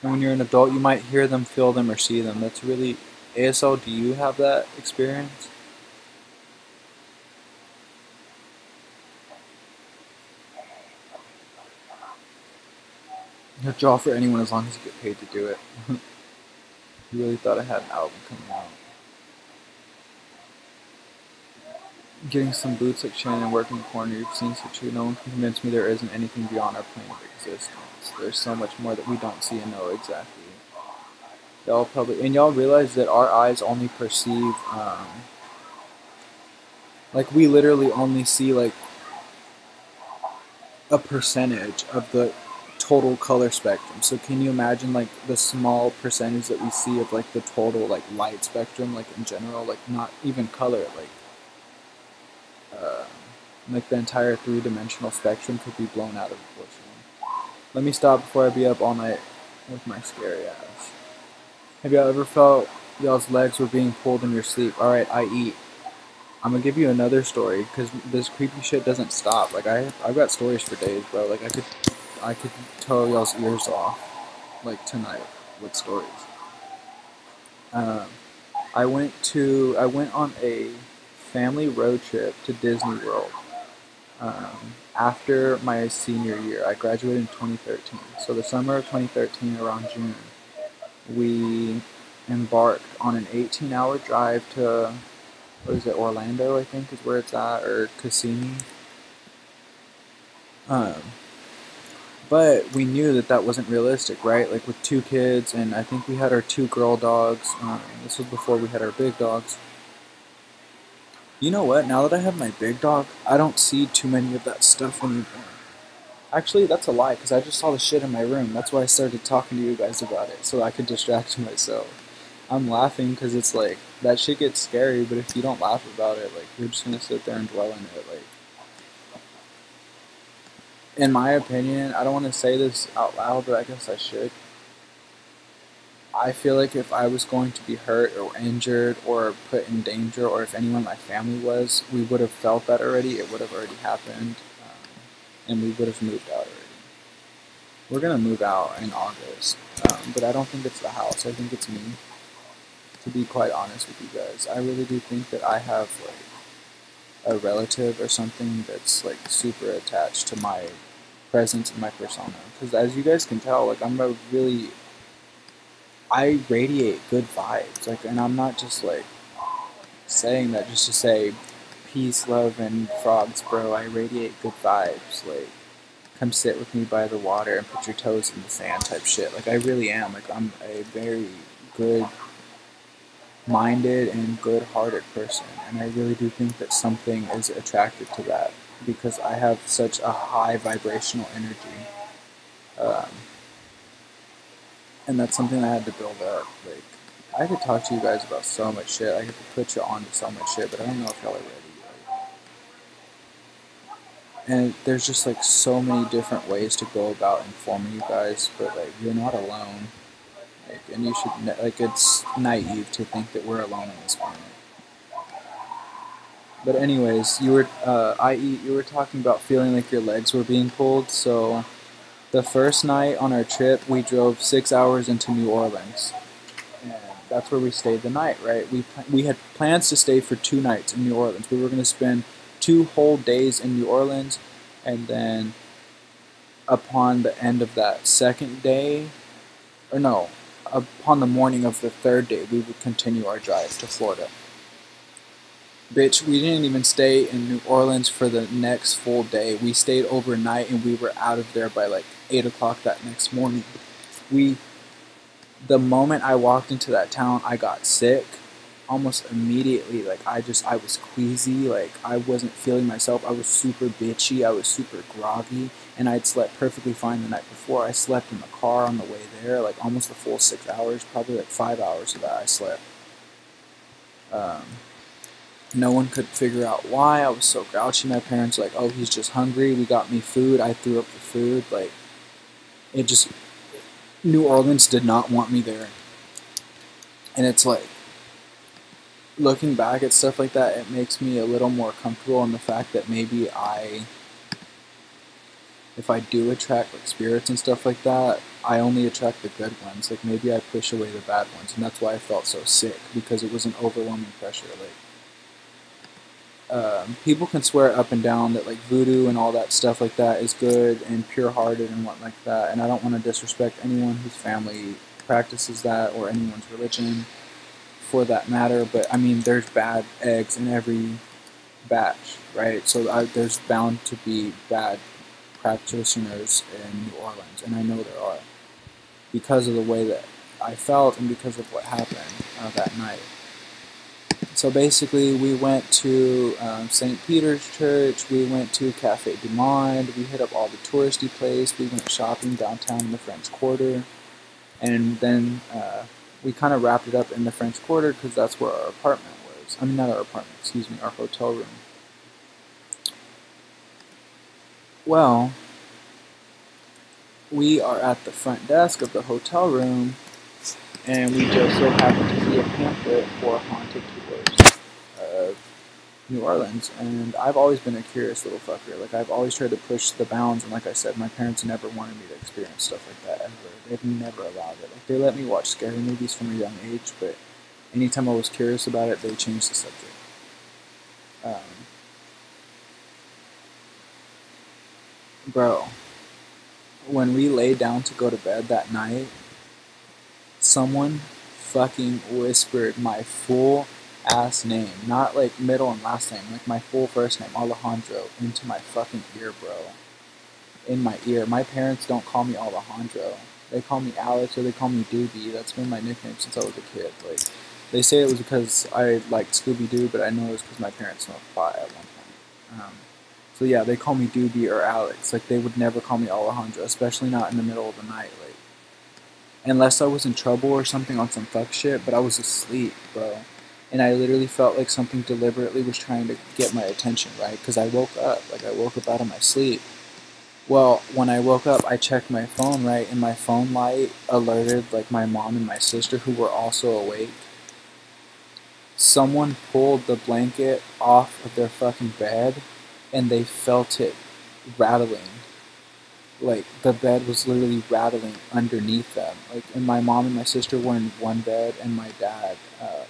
S1: And when you're an adult, you might hear them, feel them, or see them. That's really ASL. Do you have that experience? I'll draw for anyone as long as you get paid to do it. You really thought I had an album coming out. Getting some boots like Shannon, working the corner, you've seen so true. No one can convince me there isn't anything beyond our plane of existence. There's so much more that we don't see and know exactly. Y'all probably, and y'all realize that our eyes only perceive, like we literally only see like a percentage of the total color spectrum. So can you imagine like the small percentage that we see of like the total like light spectrum, like in general, like not even color, like the entire three-dimensional spectrum could be blown out of proportion. Let me stop before I be up all night with my scary ass. Have y'all ever felt y'all's legs were being pulled in your sleep? Alright, I eat. I'm gonna give you another story because this creepy shit doesn't stop. Like I've got stories for days, bro. Like I could tell y'all's ears off like tonight with stories. Um, I went on a family road trip to Disney World. After my senior year, I graduated in 2013. So the summer of 2013, around June, we embarked on an 18-hour drive to, what is it, Orlando, I think is where it's at, or Kissimmee. But we knew that that wasn't realistic, right? Like with two kids, and I think we had our two girl dogs. This was before we had our big dogs. You know what? Now that I have my big dog, I don't see too many of that stuff anymore. Actually, that's a lie, because I just saw the shit in my room. That's why I started talking to you guys about it, so I could distract myself. I'm laughing because it's like, that shit gets scary, but if you don't laugh about it, like, you're just gonna sit there and dwell in it, like. In my opinion, I don't want to say this out loud, but I guess I should. I feel like if I was going to be hurt or injured or put in danger, or if anyone in my family was, we would have felt that already. It would have already happened, and we would have moved out already. We're gonna move out in August, but I don't think it's the house. I think it's me. To be quite honest with you guys, I really do think that I have like a relative or something that's like super attached to my presence and my persona. Because as you guys can tell, like I radiate good vibes. Like, and I'm not just like saying that just to say peace, love, and frogs, bro. I radiate good vibes. Like, come sit with me by the water and put your toes in the sand type shit. Like, I really am. Like, I'm a very good minded and good-hearted person, and I really do think that something is attracted to that because I have such a high vibrational energy, and that's something I had to build up. Like, I could talk to you guys about so much shit. I could put you on to so much shit, but I don't know if y'all are ready. And there's just like so many different ways to go about informing you guys, but like you're not alone. Like, and you should like it's naive to think that we're alone on this planet. But anyways, you were you were talking about feeling like your legs were being pulled. So the first night on our trip, we drove 6 hours into New Orleans, and that's where we stayed the night. Right? We had plans to stay for 2 nights in New Orleans. We were going to spend 2 whole days in New Orleans, and then upon the end of that second day, or no, upon the morning of the third day, we would continue our drive to Florida. Bitch, we didn't even stay in New Orleans for the next full day. We stayed overnight and we were out of there by like 8 o'clock that next morning. The moment I walked into that town, I got sick almost immediately. Like, I was queasy. Like, I wasn't feeling myself. I was super bitchy. I was super groggy. And I'd slept perfectly fine the night before. I slept in the car on the way there, like almost a full 6 hours, probably like 5 hours of that I slept. No one could figure out why. I was so grouchy. My parents were like, oh, he's just hungry. We got me food. I threw up the food. Like, it just, New Orleans did not want me there. And it's like, looking back at stuff like that, it makes me a little more comfortable in the fact that maybe if I do attract like spirits and stuff like that, I only attract the good ones. Like maybe I push away the bad ones, and that's why I felt so sick, because it was an overwhelming pressure. People can swear up and down that like voodoo and all that stuff like that is good and pure-hearted and what like that, and I don't want to disrespect anyone whose family practices that or anyone's religion for that matter, but I mean there's bad eggs in every batch, right? So there's bound to be bad practitioners in New Orleans, and I know there are, because of the way that I felt and because of what happened that night. So basically, we went to St. Peter's Church, we went to Cafe du Monde, we hit up all the touristy places, we went shopping downtown in the French Quarter, and then we kind of wrapped it up in the French Quarter because that's where our apartment was. I mean, not our apartment, excuse me, our hotel room. Well, we are at the front desk of the hotel room, and we just so happened to see a pamphlet for haunted tours of New Orleans. And I've always been a curious little fucker. Like, I've always tried to push the bounds, and like I said, my parents never wanted me to experience stuff like that ever. They've never allowed it. Like, they let me watch scary movies from a young age, but anytime I was curious about it, they changed the subject. Bro, when we lay down to go to bed that night, someone fucking whispered my full ass name, not like middle and last name, like my full first name, Alejandro, into my fucking ear, bro. In my ear. My parents don't call me Alejandro. They call me Alex or they call me Doobie. That's been my nickname since I was a kid. Like, they say it was because I liked Scooby-Doo, but I know it was because my parents smoked pot at one point. So yeah, they call me Doobie or Alex. Like, they would never call me Alejandro, especially not in the middle of the night. Like, unless I was in trouble or something on some fuck shit, but I was asleep, bro. And I literally felt like something deliberately was trying to get my attention, right? Because I woke up. Like, I woke up out of my sleep. Well, when I woke up, I checked my phone, right? And my phone light alerted, like, my mom and my sister, who were also awake. Someone pulled the blanket off of their fucking bed, and they felt it rattling. Like, the bed was literally rattling underneath them. Like, and my mom and my sister were in one bed, and my dad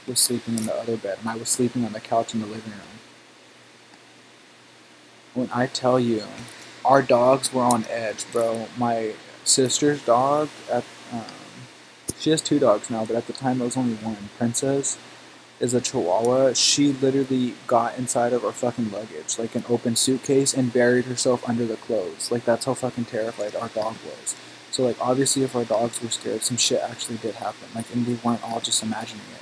S1: was sleeping in the other bed, and I was sleeping on the couch in the living room. When I tell you, our dogs were on edge, bro. My sister's dog, she has 2 dogs now, but at the time it was only one. Princess is a Chihuahua. She literally got inside of our fucking luggage, like an open suitcase, and buried herself under the clothes. Like, that's how fucking terrified our dog was. So, like, obviously if our dogs were scared, some shit actually did happen. Like, and we weren't all just imagining it.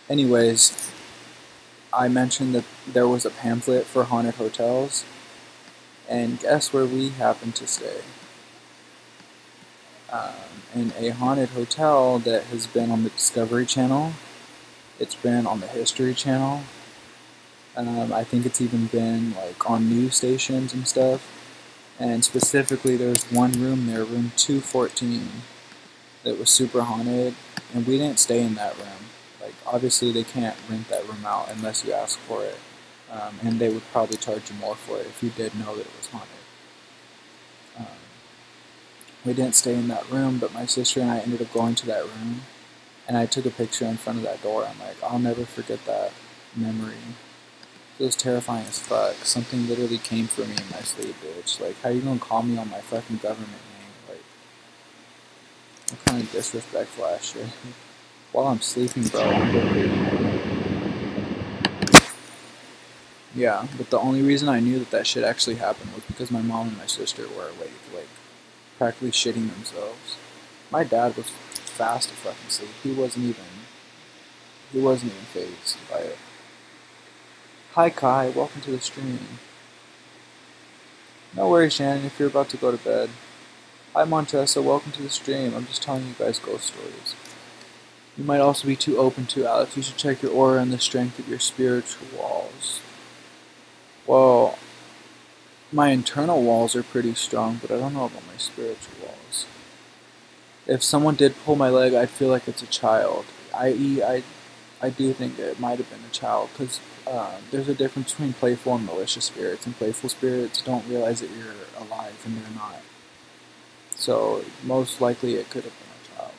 S1: Anyways, I mentioned that there was a pamphlet for haunted hotels, and guess where we happened to stay? In a haunted hotel that has been on the Discovery Channel. It's been on the History Channel. I think it's even been like on news stations and stuff. And specifically, there's one room there, room 214, that was super haunted, and we didn't stay in that room. Like, obviously, they can't rent that room out unless you ask for it, and they would probably charge you more for it if you did know that it was haunted. We didn't stay in that room, but my sister and I ended up going to that room, and I took a picture in front of that door. I'm like, I'll never forget that memory. It was terrifying as fuck. Something literally came for me in my sleep, bitch. Like, how you gonna call me on my fucking government name? Like, what kind of disrespectful ass shit? While I'm sleeping, bro, I'm literally... Yeah, but the only reason I knew that that shit actually happened was because my mom and my sister were awake, like, practically shitting themselves. My dad was fast to fucking sleep. He wasn't even fazed by it. Hi Kai, welcome to the stream. No worries, Shannon, if you're about to go to bed. Hi Montessa, welcome to the stream. I'm just telling you guys ghost stories. You might also be too open to, Alex. You should check your aura and the strength of your spiritual walls. Well, my internal walls are pretty strong, but I don't know about my spiritual walls. If someone did pull my leg, I'd feel like it's a child. I.e., I do think that it might have been a child, because there's a difference between playful and malicious spirits, and playful spirits don't realize that you're alive and they're not. So most likely it could have been a child.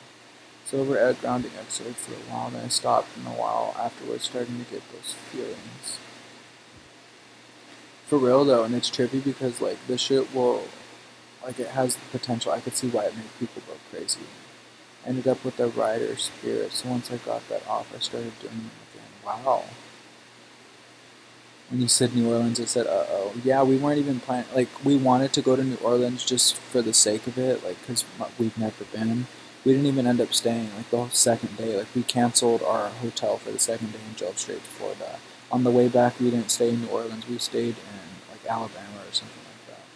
S1: So over at grounding episode for a while, then I stopped, and a while afterwards starting to get those feelings. For real though, and it's trippy because like this shit will, like it has the potential. I could see why it made people go crazy. Ended up with the rider spirit, so once I got that off, I started doing it again. Wow. When you said New Orleans, I said, uh-oh. Yeah, we weren't even planning, like, we wanted to go to New Orleans just for the sake of it, like, because we've never been. We didn't even end up staying, like, the whole second day. Like, we canceled our hotel for the second day and drove straight to Florida. On the way back, we didn't stay in New Orleans, we stayed in, like, Alabama or something like that.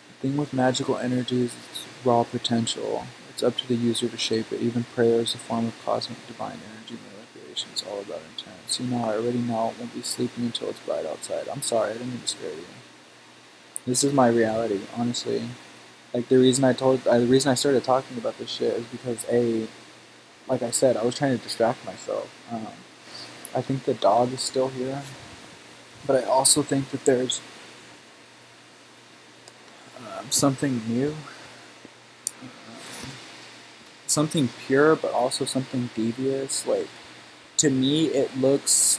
S1: The thing with magical energies, it's raw potential. It's up to the user to shape it. Even prayer is a form of cosmic divine energy manipulation. It's all about intent. So, I already know it won't be sleeping until it's bright outside. I'm sorry, I didn't mean to scare you. This is my reality, honestly. Like, the reason I started talking about this shit is because, like I said, I was trying to distract myself. I think the dog is still here, but I also think that there's something new, something pure, but also something devious. Like, to me, it looks.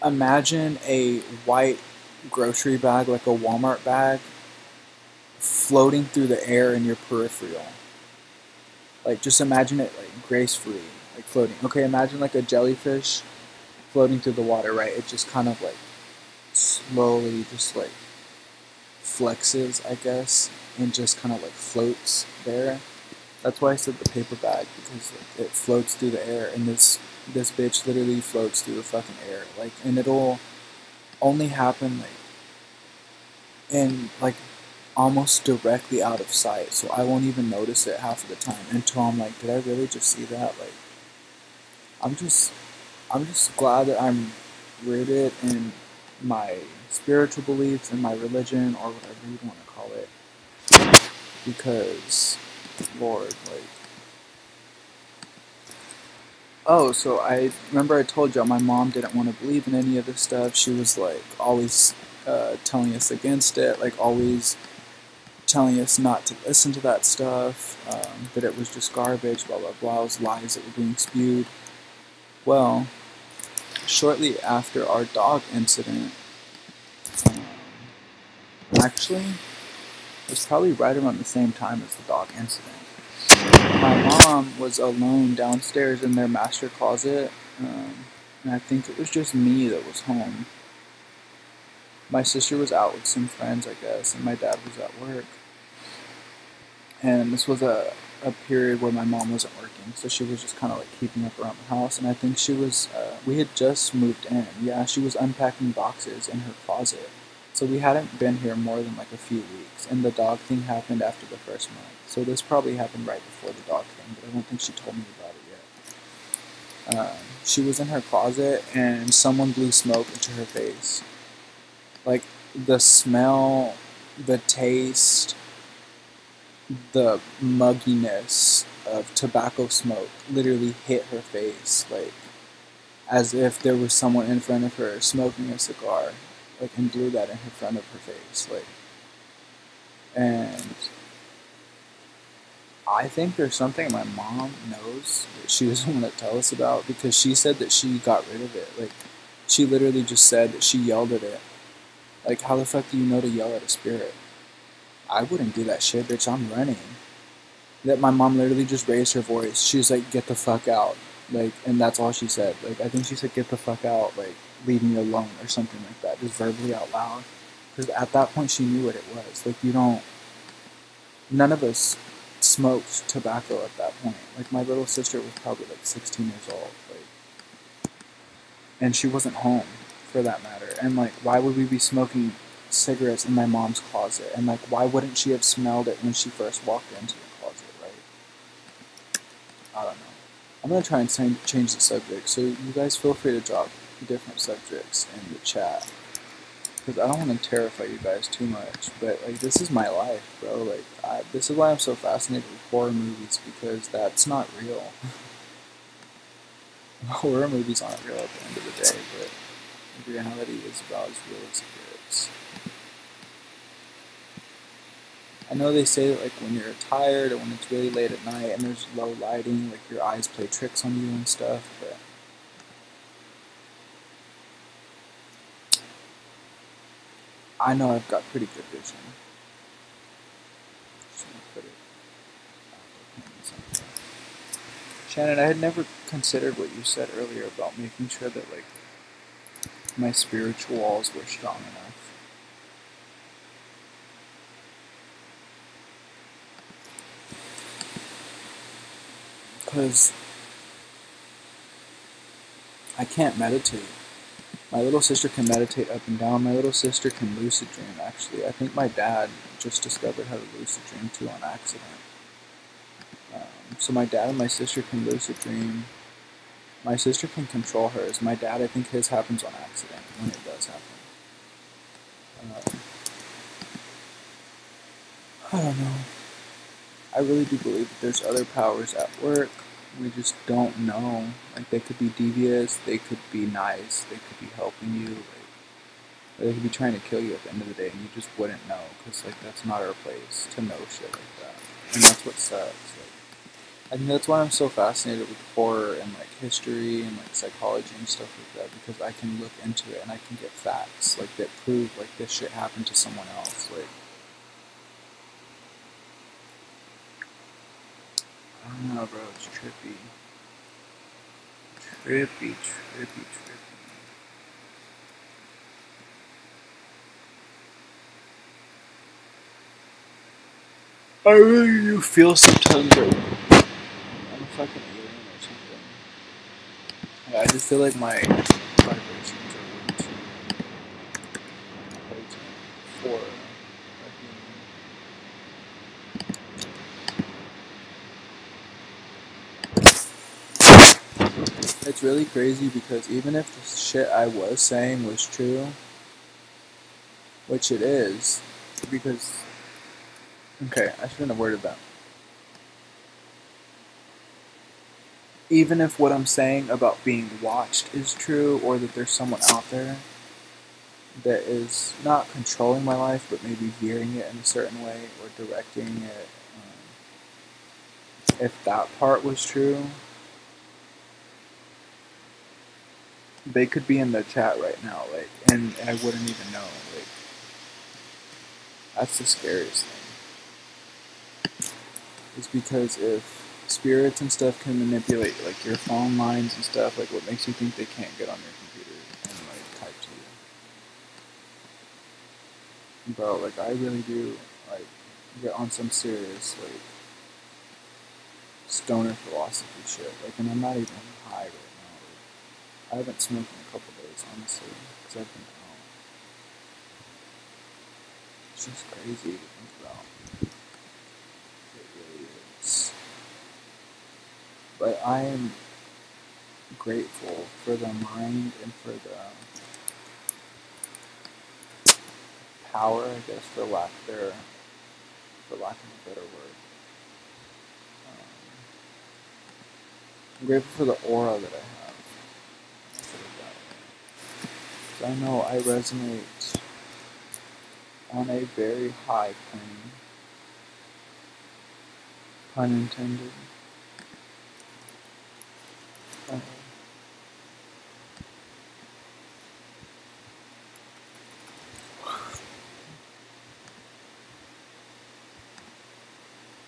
S1: Imagine a white grocery bag, like a Walmart bag, floating through the air in your peripheral. Like, just imagine it, like, gracefully, like, floating. Okay, imagine, like, a jellyfish floating through the water, right? It just kind of, like, slowly just, like, flexes, I guess, and just kind of, like, floats there. That's why I said the paper bag, because like, it floats through the air, and this bitch literally floats through the fucking air, like, and it'll only happen like in like almost directly out of sight, so I won't even notice it half of the time until I'm like, did I really just see that? Like, I'm just glad that I'm rooted in my spiritual beliefs and my religion, or whatever you want to call it, because Lord, like. Oh, so I remember I told y'all my mom didn't want to believe in any of this stuff. She was like always telling us against it, like always telling us not to listen to that stuff, that it was just garbage, blah blah blah, it was lies that were being spewed. Well, shortly after our dog incident, actually, it was probably right around the same time as the dog incident. My mom was alone downstairs in their master closet, and I think it was just me that was home. My sister was out with some friends, I guess, and my dad was at work. And this was a period where my mom wasn't working, so she was just kind of like keeping up around the house. And I think she was, we had just moved in. Yeah, she was unpacking boxes in her closet. So we hadn't been here more than like a few weeks, and the dog thing happened after the first month. So this probably happened right before the dog thing, but I don't think she told me about it yet. She was in her closet, and someone blew smoke into her face. Like, the smell, the taste, the mugginess of tobacco smoke literally hit her face, like, as if there was someone in front of her smoking a cigar, like, and blew that in front of her face, like. And I think there's something my mom knows that she doesn't want to tell us about, because she said that she got rid of it. Like, she literally just said that she yelled at it. Like, how the fuck do you know to yell at a spirit? I wouldn't do that shit, bitch, I'm running. That my mom literally just raised her voice. She was like, get the fuck out. Like, and that's all she said. Like, I think she said, get the fuck out, like, leave me alone, or something like that, just verbally out loud. Because at that point, she knew what it was. Like, none of us smoked tobacco at that point. Like, my little sister was probably like 16 years old, like, and she wasn't home, for that matter. And like, why would we be smoking cigarettes in my mom's closet? And like, why wouldn't she have smelled it when she first walked into the closet, right? I don't know. I'm gonna try and change the subject, so you guys feel free to drop different subjects in the chat, because I don't want to terrify you guys too much, but like, this is my life, bro. Like, this is why I'm so fascinated with horror movies, because that's not real. Horror movies aren't real at the end of the day, but reality is about as real as it gets. I know they say that like when you're tired or when it's really late at night and there's low lighting, like your eyes play tricks on you and stuff, but I know I've got pretty good vision. Just gonna put it out there. Shannon, I had never considered what you said earlier about making sure that like my spiritual walls were strong enough. Because I can't meditate. My little sister can meditate up and down. My little sister can lucid dream, actually. I think my dad just discovered how to lucid dream too on accident. So my dad and my sister can lucid dream. My sister can control hers. My dad, I think his happens on accident when it does happen. I don't know. I really do believe that there's other powers at work. We just don't know. Like they could be devious, they could be nice, they could be helping you, like, or they could be trying to kill you at the end of the day, and you just wouldn't know because like that's not our place to know shit like that, and that's what sucks. Like, I think that's why I'm so fascinated with horror and like history and like psychology and stuff like that because I can look into it and I can get facts like that prove like this shit happened to someone else. Like I don't know, bro. It's trippy. Trippy. I really do feel sometimes like I'm a fucking alien or something. Yeah, I just feel like my vibrations are way too potent for a human. It's really crazy because even if the shit I was saying was true, which it is, because okay, I shouldn't have worded that. Even if what I'm saying about being watched is true, or that there's someone out there that is not controlling my life, but maybe veering it in a certain way or directing it, if that part was true, they could be in the chat right now, like, and I wouldn't even know. Like, that's the scariest thing. Is because if spirits and stuff can manipulate like your phone lines and stuff, like what makes you think they can't get on your computer and like type to you? Bro, like I really do like get on some serious like stoner philosophy shit. Like, and I'm not even high right now. Like, I haven't smoked in a couple days, honestly, because I've been out. It's just crazy to think about. It really is. But I am grateful for the mind and for the power, I guess, for lack of a better word. I'm grateful for the aura that I have. So I know I resonate on a very high plane. Pun intended. Uh,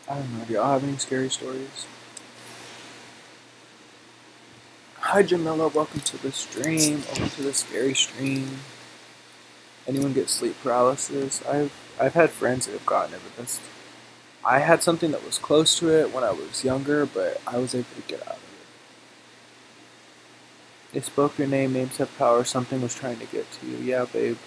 S1: I don't know. Do y'all have any scary stories? Hi Jamila, welcome to the stream. Welcome to the scary stream. Anyone get sleep paralysis? I've had friends that have gotten it, but I had something that was close to it when I was younger, but I was able to get out of it. They spoke your name, names have power, something was trying to get to you. Yeah, babe.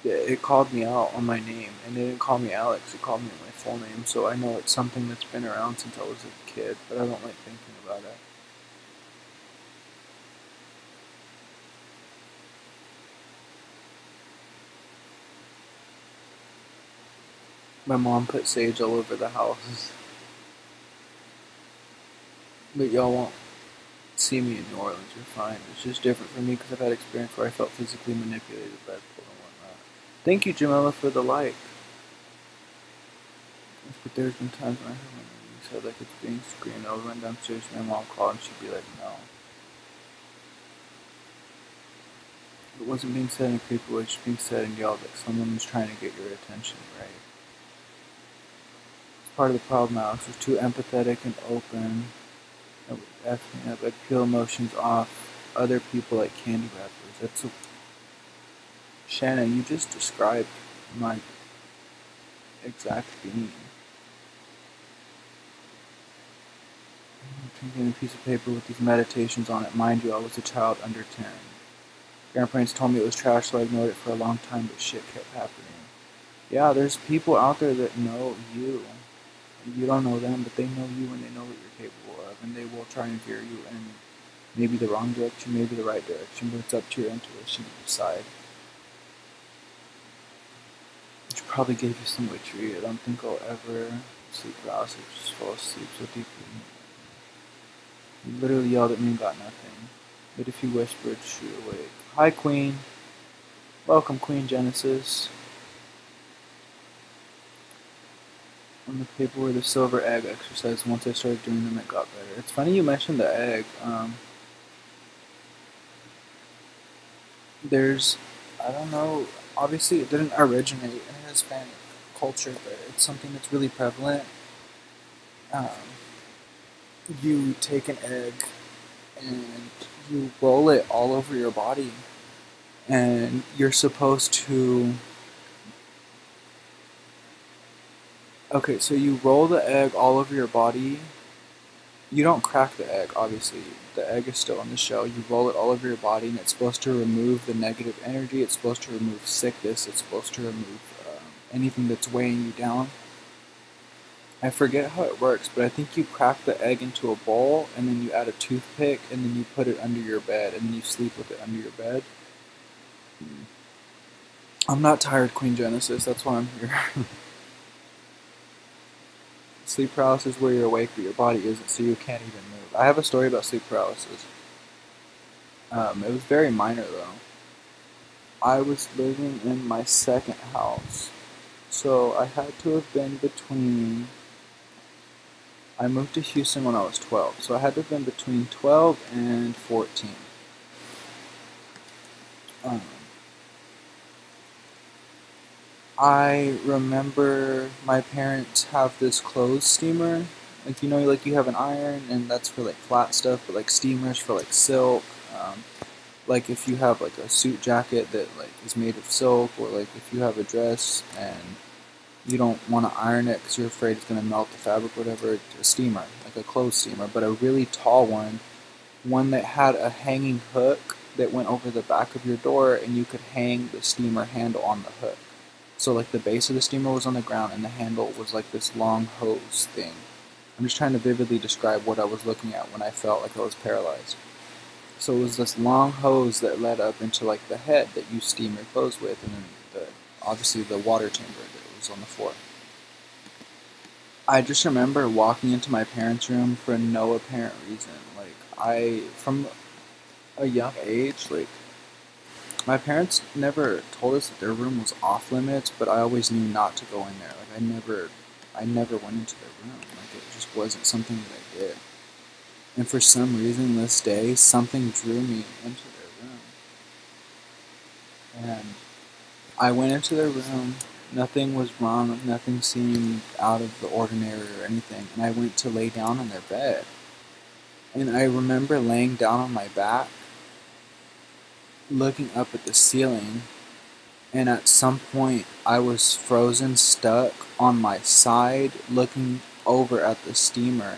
S1: It called me out on my name, and it didn't call me Alex, it called me my full name, so I know it's something that's been around since I was a kid, but I don't like thinking about it. My mom put sage all over the house. But y'all won't see me in New Orleans, you're fine. It's just different for me because I've had experience where I felt physically manipulated by people and whatnot. Thank you, Jamila, for the like. But there's been times when I heard my name said like it's being screamed over, and downstairs my mom called and she'd be like, no. It wasn't being said in a creepy way, it was just being said and yelled like someone was trying to get your attention, right? It's part of the problem, Alex. Was too empathetic and open. It would F me up. I'd peel emotions off other people like candy wrappers. That's a... Shannon, you just described my exact being. I'm taking a piece of paper with these meditations on it. Mind you, I was a child under 10. Grandparents told me it was trash, so I ignored it for a long time, but shit kept happening. Yeah, there's people out there that know you. You don't know them, but they know you and they know what you're capable of, and they will try and veer you in maybe the wrong direction, maybe the right direction, but it's up to your intuition to decide. Which probably gave you some witchery. I don't think I'll ever sleep paralysis, just fall asleep so deeply. You literally yelled at me and got nothing. But if you whispered, shoot awake. Hi, Queen. Welcome, Queen Genesis. On the paper where the silver egg exercise, once I started doing them, it got better. It's funny you mentioned the egg. There's, I don't know, obviously it didn't originate in Hispanic culture, but it's something that's really prevalent. You take an egg and you roll it all over your body, and you're supposed to... Okay, so you roll the egg all over your body. You don't crack the egg, obviously. The egg is still in the shell. You roll it all over your body, and it's supposed to remove the negative energy. It's supposed to remove sickness. It's supposed to remove anything that's weighing you down. I forget how it works, but I think you crack the egg into a bowl, and then you add a toothpick, and then you put it under your bed, and then you sleep with it under your bed. I'm not tired, Queen Genesis. That's why I'm here. Sleep paralysis is where you're awake but your body isn't, so you can't even move. I have a story about sleep paralysis. It was very minor though. I was living in my second house, so I had to have been between... I moved to Houston when I was 12, so I had to have been between 12 and 14. I remember my parents have this clothes steamer. Like, you know, like you have an iron, and that's for like flat stuff, but like steamers for like silk. Like if you have like a suit jacket that like is made of silk, or like if you have a dress and you don't want to iron it because you're afraid it's going to melt the fabric or whatever, a steamer, like a clothes steamer, but a really tall one that had a hanging hook that went over the back of your door, and you could hang the steamer handle on the hook. So like the base of the steamer was on the ground and the handle was like this long hose thing. I'm just trying to vividly describe what I was looking at when I felt like I was paralyzed. So it was this long hose that led up into like the head that you steam your clothes with, and then obviously the water chamber that was on the floor. I just remember walking into my parents' room for no apparent reason. Like, from a young age, like, my parents never told us that their room was off limits, but I always knew not to go in there. Like, I never went into their room. Like, it just wasn't something that I did. And for some reason this day, something drew me into their room. And I went into their room. Nothing was wrong. Nothing seemed out of the ordinary or anything. And I went to lay down on their bed. And I remember laying down on my back, looking up at the ceiling, and at some point I was frozen, stuck on my side, looking over at the steamer.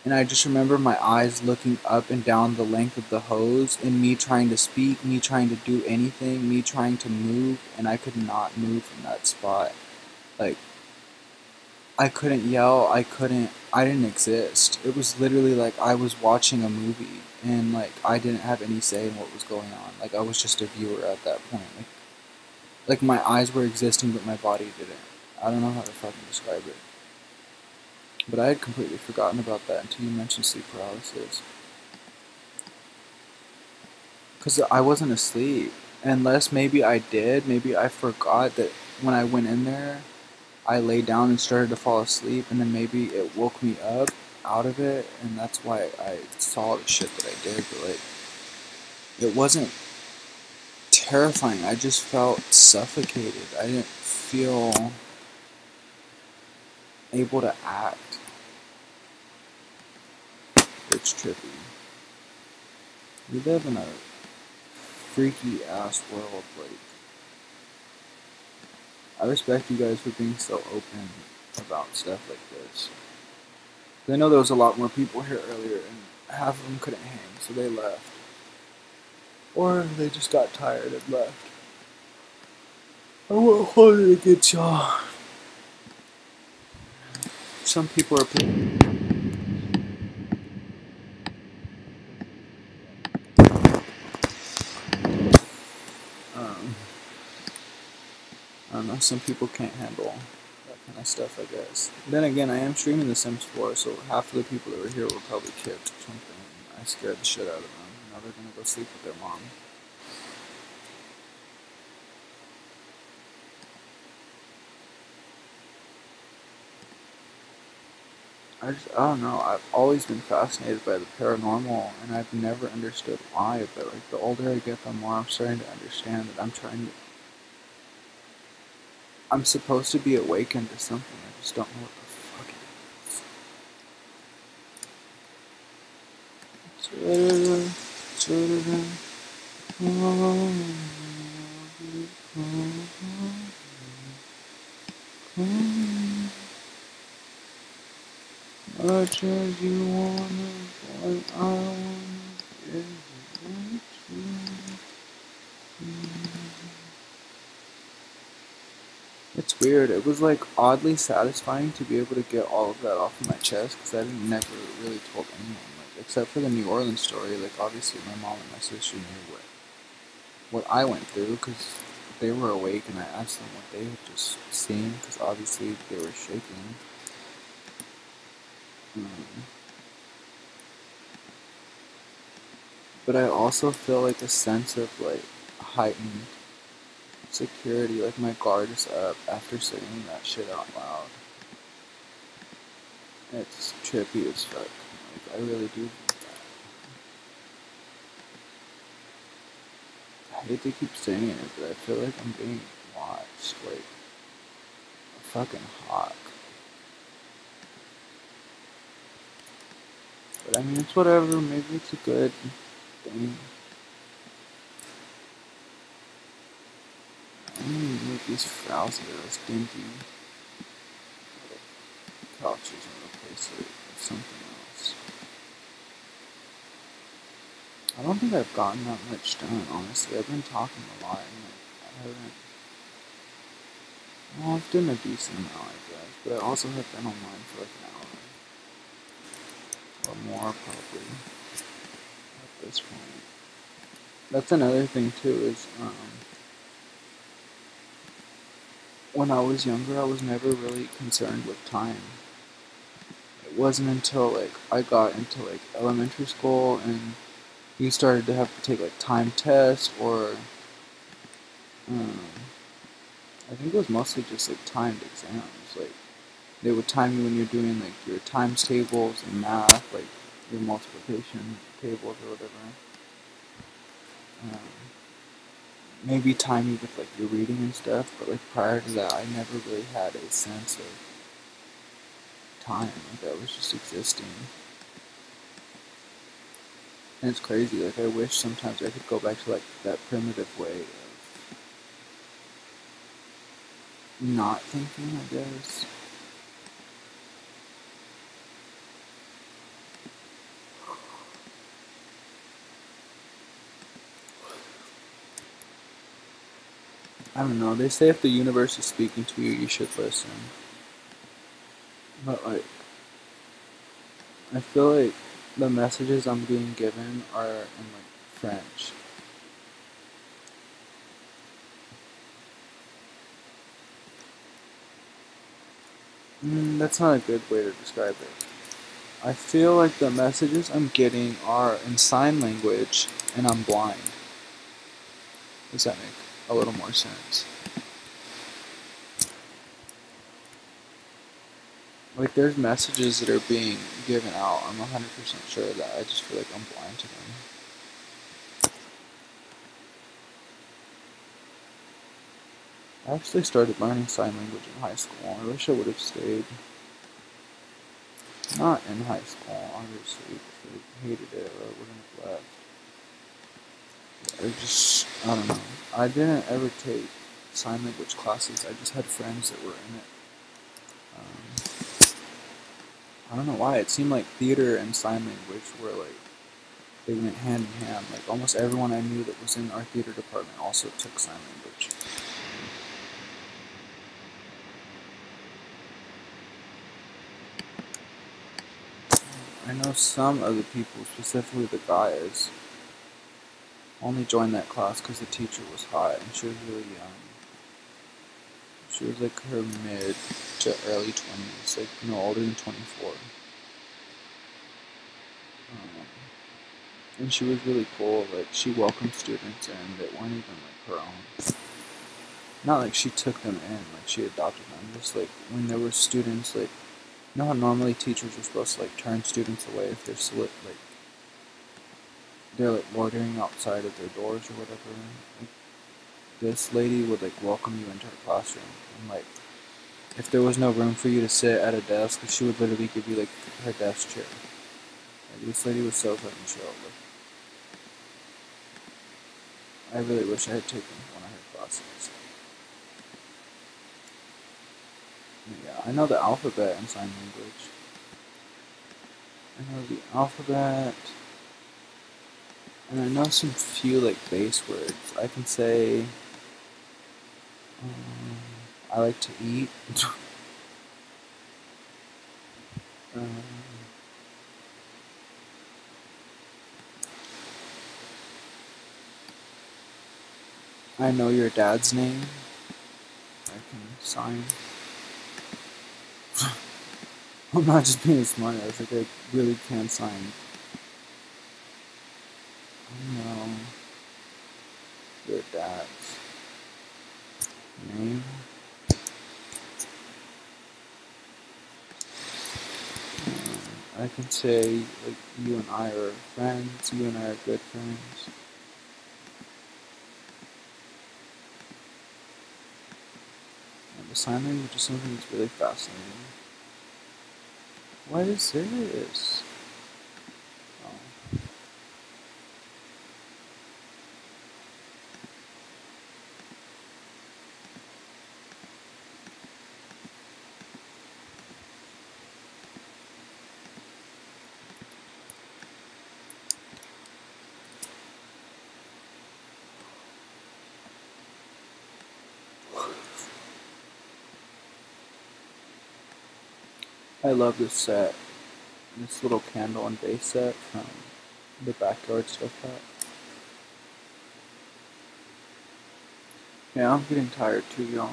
S1: And I just remember my eyes looking up and down the length of the hose, and me trying to speak, me trying to do anything, me trying to move, and I could not move from that spot. Like, I couldn't yell, I didn't exist. It was literally like I was watching a movie, and like I didn't have any say in what was going on. Like, I was just a viewer at that point. Like my eyes were existing, but my body didn't. I don't know how to fucking describe it. But I had completely forgotten about that until you mentioned sleep paralysis. Because I wasn't asleep. Unless maybe I did, maybe I forgot that when I went in there, I lay down and started to fall asleep, and then maybe it woke me up out of it, and that's why I saw the shit that I did. But like, it wasn't terrifying. I just felt suffocated. I didn't feel able to act. It's trippy. We live in a freaky ass world. Like, I respect you guys for being so open about stuff like this. I know there was a lot more people here earlier, and half of them couldn't hang, so they left. Or they just got tired and left. I wanted to get y'all. Some people are paying. I don't know, some people can't handle that kind of stuff, I guess. Then again, I am streaming The Sims 4, so half of the people that were here were probably kids or something. I scared the shit out of them. Now they're gonna go sleep with their mom. I don't know, I've always been fascinated by the paranormal, and I've never understood why, but like, the older I get, the more I'm starting to understand that I'm supposed to be awakened to something, I just don't know what the fuck it is. Much as you wanna, boy, I wanna give it to you. It's weird. It was like oddly satisfying to be able to get all of that off of my chest because I never really told anyone. Like, except for the New Orleans story. Like, obviously my mom and my sister knew what I went through because they were awake, and I asked them what they had just seen because obviously they were shaking. But I also feel like a sense of like heightened security, like my guard is up after saying that shit out loud. It's trippy as fuck. Like, I really do think that. I hate to keep saying it, but I feel like I'm being watched like a fucking hawk. But I mean, it's whatever. Maybe it's a good thing. I need to make these frowsy those dingy couches and replace it with something else. I don't think I've gotten that much done, honestly. I've been talking a lot, and I haven't. Well, I've done a decent amount, I guess, but I also have been online for like an hour. Or more, probably, at this point. That's another thing, too, is, when I was younger, I was never really concerned with time. It wasn't until, like, I got into, like, elementary school, and you started to have to take, like, time tests, or, I think it was mostly just, like, timed exams, like, they would time you when you're doing, like, your times tables and math, like, your multiplication tables or whatever. Maybe time you with, like, your reading and stuff, but, like, prior to that, I never really had a sense of time. Like, I was just existing. And it's crazy. Like, I wish sometimes I could go back to, like, that primitive way of not thinking, I guess. I don't know. They say if the universe is speaking to you, you should listen. But, like, I feel like the messages I'm being given are in, like, French. That's not a good way to describe it. I feel like the messages I'm getting are in sign language and I'm blind. Does that make a little more sense? Like there's messages that are being given out. I'm 100% sure of that. I just feel like I'm blind to them. I actually started learning sign language in high school. I wish I would have stayed. Not in high school, obviously, because I hated it or I wouldn't have left. I don't know. I didn't ever take sign language classes. I just had friends that were in it. I don't know why. It seemed like theater and sign language were like, they went hand in hand. Like almost everyone I knew that was in our theater department also took sign language. I know some of the people, specifically the guys, only joined that class because the teacher was hot and she was really young. She was like her mid to early 20s, like no older than 24. And she was really cool. Like she welcomed students in that weren't even like her own. Not like she took them in, like she adopted them. Just like when there were students, like you know how normally teachers are supposed to like turn students away if they're like loitering outside of their doors or whatever. Like, this lady would like welcome you into her classroom and like if there was no room for you to sit at a desk, she would literally give you like her desk chair. Like, this lady was so fucking chill. Like, I really wish I had taken one of her classes. Yeah, I know the alphabet in sign language. I know the alphabet. And I know some few like base words. I can say, I like to eat. um, I know your dad's name. I can sign. I'm not just being smart. I was like, I really can sign. I know your dad's name. I can say, like, you and I are friends, you and I are good friends. And the sign language is something that's really fascinating. What is this? Oh. I love this set. This little candle and vase set from the Backyard Stuff Pack. Yeah, I'm getting tired too, y'all.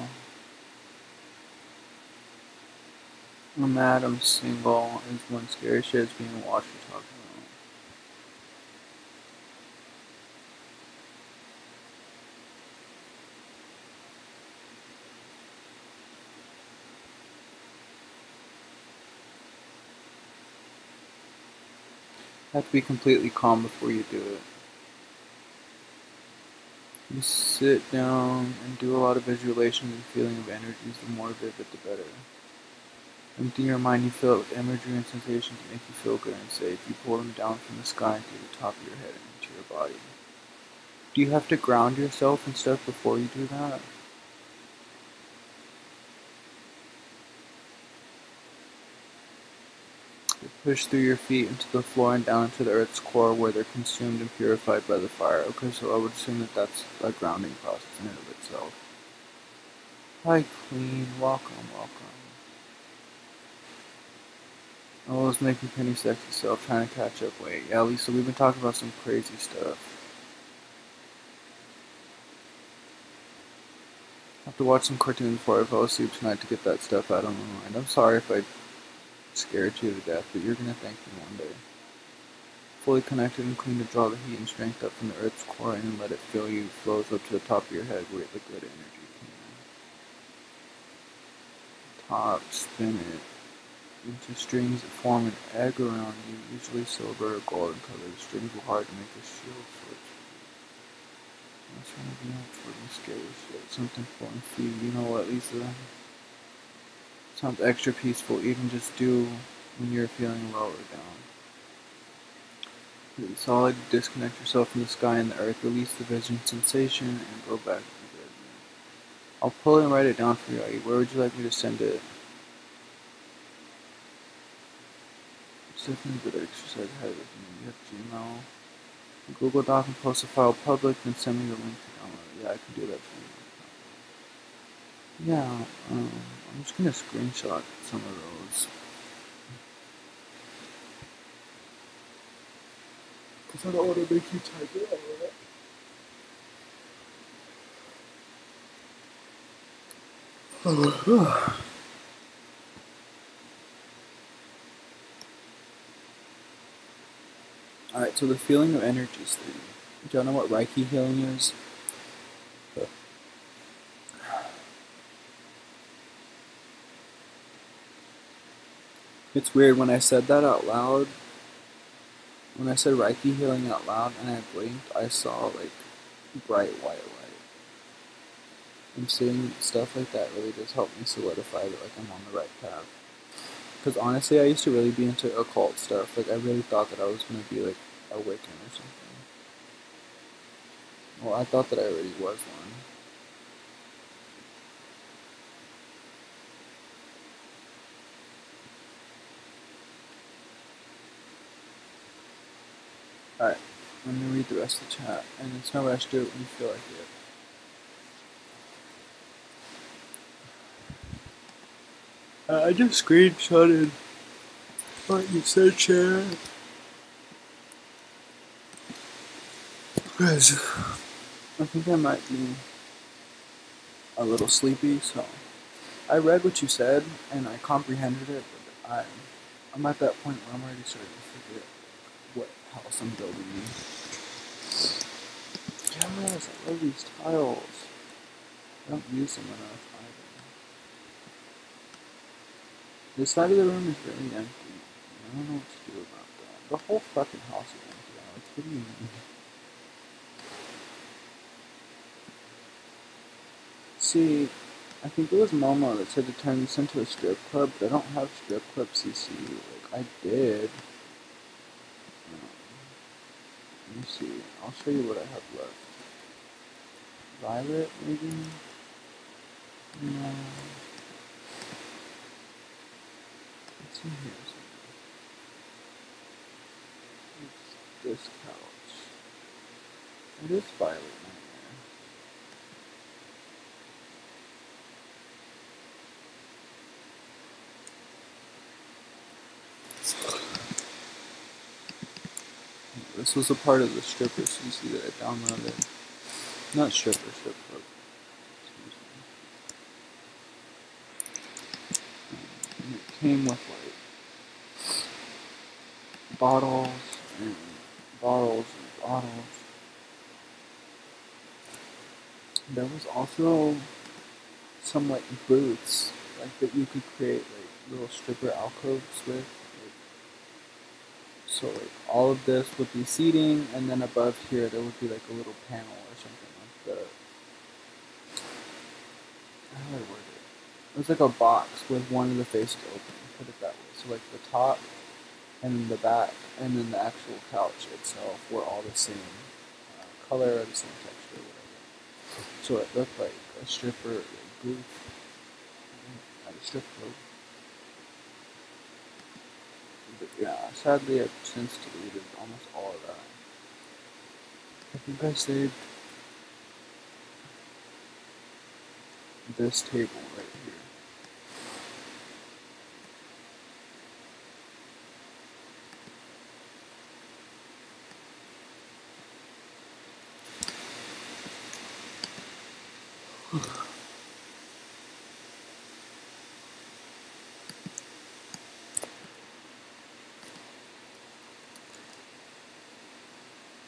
S1: I'm mad I'm single. Is one scary shit is being watched or talked about. Have to be completely calm before you do it. You sit down and do a lot of visualization and feeling of energies. The more vivid, the better. Empty your mind, you fill it with imagery and sensations that make you feel good and safe. You pull them down from the sky through the top of your head and into your body. Do you have to ground yourself and stuff before you do that? You push through your feet into the floor and down into the earth's core where they're consumed and purified by the fire. Okay, so I would assume that that's a grounding process in and of itself. Hi, Queen. Welcome, welcome. I was making Penny sexy self, trying to catch up. Wait, yeah, Lisa, we've been talking about some crazy stuff. have to watch some cartoons before I fall asleep tonight to get that stuff out of my mind. I'm sorry if I scared you to death, but you're gonna thank me one day. Fully connected and clean to draw the heat and strength up from the Earth's core and let it fill you, flows up to the top of your head where the good energy can. Top, spin it into strings that form an egg around you, usually silver or golden colored. Strings will hard to make a shield switch. That's trying to be up for the scary shit. Something for and feed. You know what, Lisa? Sounds extra peaceful, even just do when you're feeling low or down. Really solid, disconnect yourself from the sky and the earth, release the vision sensation, and go back to bed. I'll pull it and write it down for you. Where would you like me to send it? It's definitely good exercise ahead of you. You have Gmail. Google Doc and post a file public, then send me the link to download it. Yeah, I can do that for you. Yeah, I'm just gonna screenshot some of those. Because I don't want to make you type it out, right? Alright, so the feeling of energies thing. Do y'all know what Reiki healing is? It's weird, when I said that out loud, when I said Reiki healing out loud and I blinked, I saw like bright white light. And seeing stuff like that really just helped me solidify that like I'm on the right path. Because honestly, I used to really be into occult stuff. Like I really thought that I was going to be like a Wiccan or something. Well, I thought that I already was one. Alright, I'm going to read the rest of the chat. And it's no rush, do it when you feel like it. I just screenshotted what you said, Sharon. Because I think I might be a little sleepy, so I read what you said and I comprehended it, but I'm at that point where I'm already starting to forget what house I'm building. Yes, I love these tiles. I don't use them enough either. This side of the room is really empty. I don't know what to do about that. The whole fucking house is empty. Like, what do you mean? See, I think it was Momo that said to turn this into a strip club, but I don't have strip club CC. Like, I did. Let me see. I'll show you what I have left. Violet, maybe? No. What's in here? It's this couch. It is Violet Nightmare. This was a part of the stripper CC that I downloaded. Not stripper, strip club. And it came with like bottles and bottles and bottles. There was also some like booths like that you could create like little stripper alcoves with. So like all of this would be seating, and then above here there would be like a little panel or something like that. How do I word it? It was like a box with one of the faces open, put it that way. So like the top and the back and then the actual couch itself were all the same color or the same texture or whatever. So it looked like a stripper booth at a strip club. But yeah, sadly I've since deleted almost all of that. I think I saved this table right here.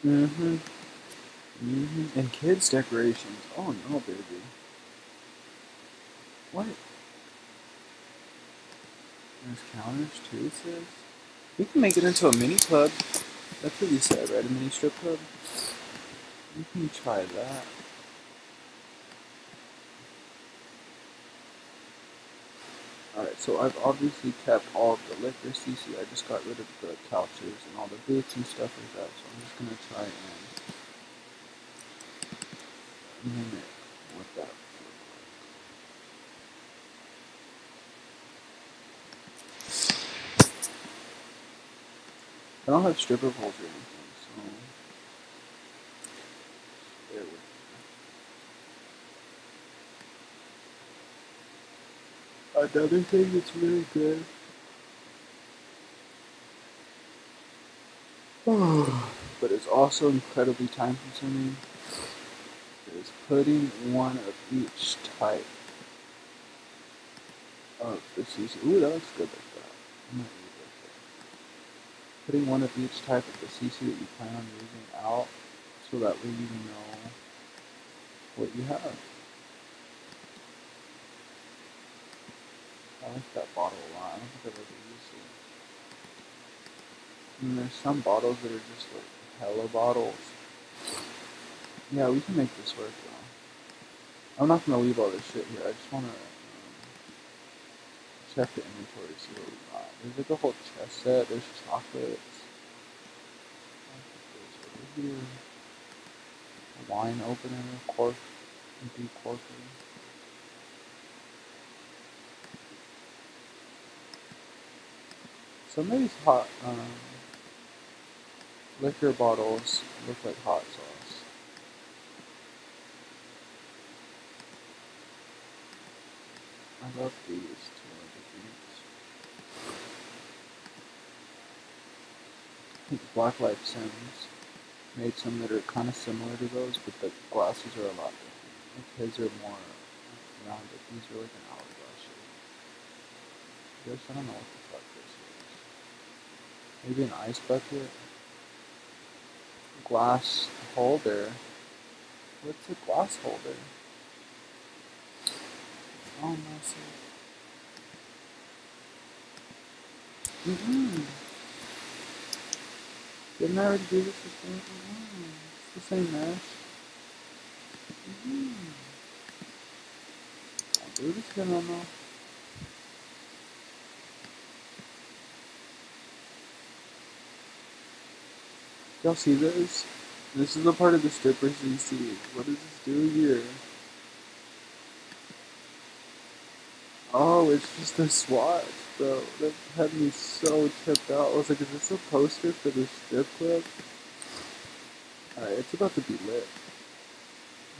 S1: Mm-hmm. Mm-hmm. And kids decorations. Oh no, baby. What? There's counters too, sis. We can make it into a mini club. That's what you said, right? A mini strip club. You can try that. Alright, so I've obviously kept all of the liquor, CC. I just got rid of the couches and all the boots and stuff like that. So I'm just gonna try and mimic what that would look like. I don't have stripper poles or anything, so bear with me. Another thing that's really good, but it's also incredibly time consuming, is putting one of each type of the CC. Ooh, that looks good like that. I might leave it like that. Putting one of each type of the CC that you plan on using out, so that way you know what you have. I like that bottle a lot. I don't think I've ever used it. And there's some bottles that are just like hella bottles. Yeah, we can make this work though. I'm not gonna leave all this shit here. I just wanna check the inventory, see what we got. There's like a whole chest set. There's chocolates. Over here. A wine opener, cork, decorker. Some of these hot liquor bottles look like hot sauce. I love these two. I think Black Life Sims made some that are kind of similar to those, but the glasses are a lot different. Like his are more rounded. These are like an hourglass shape. This, I don't know what the fuck this is. Maybe an ice bucket? Glass holder? What's a glass holder? Oh, no, see. Didn't I already do this before? It's the same mesh. I'll do this again, I don't know. Y'all see this? This is the part of the strippers you see. What does this do here? Oh, it's just a swatch, bro. That had me so tripped out. I was like, is this a poster for the strip club? Alright, it's about to be lit.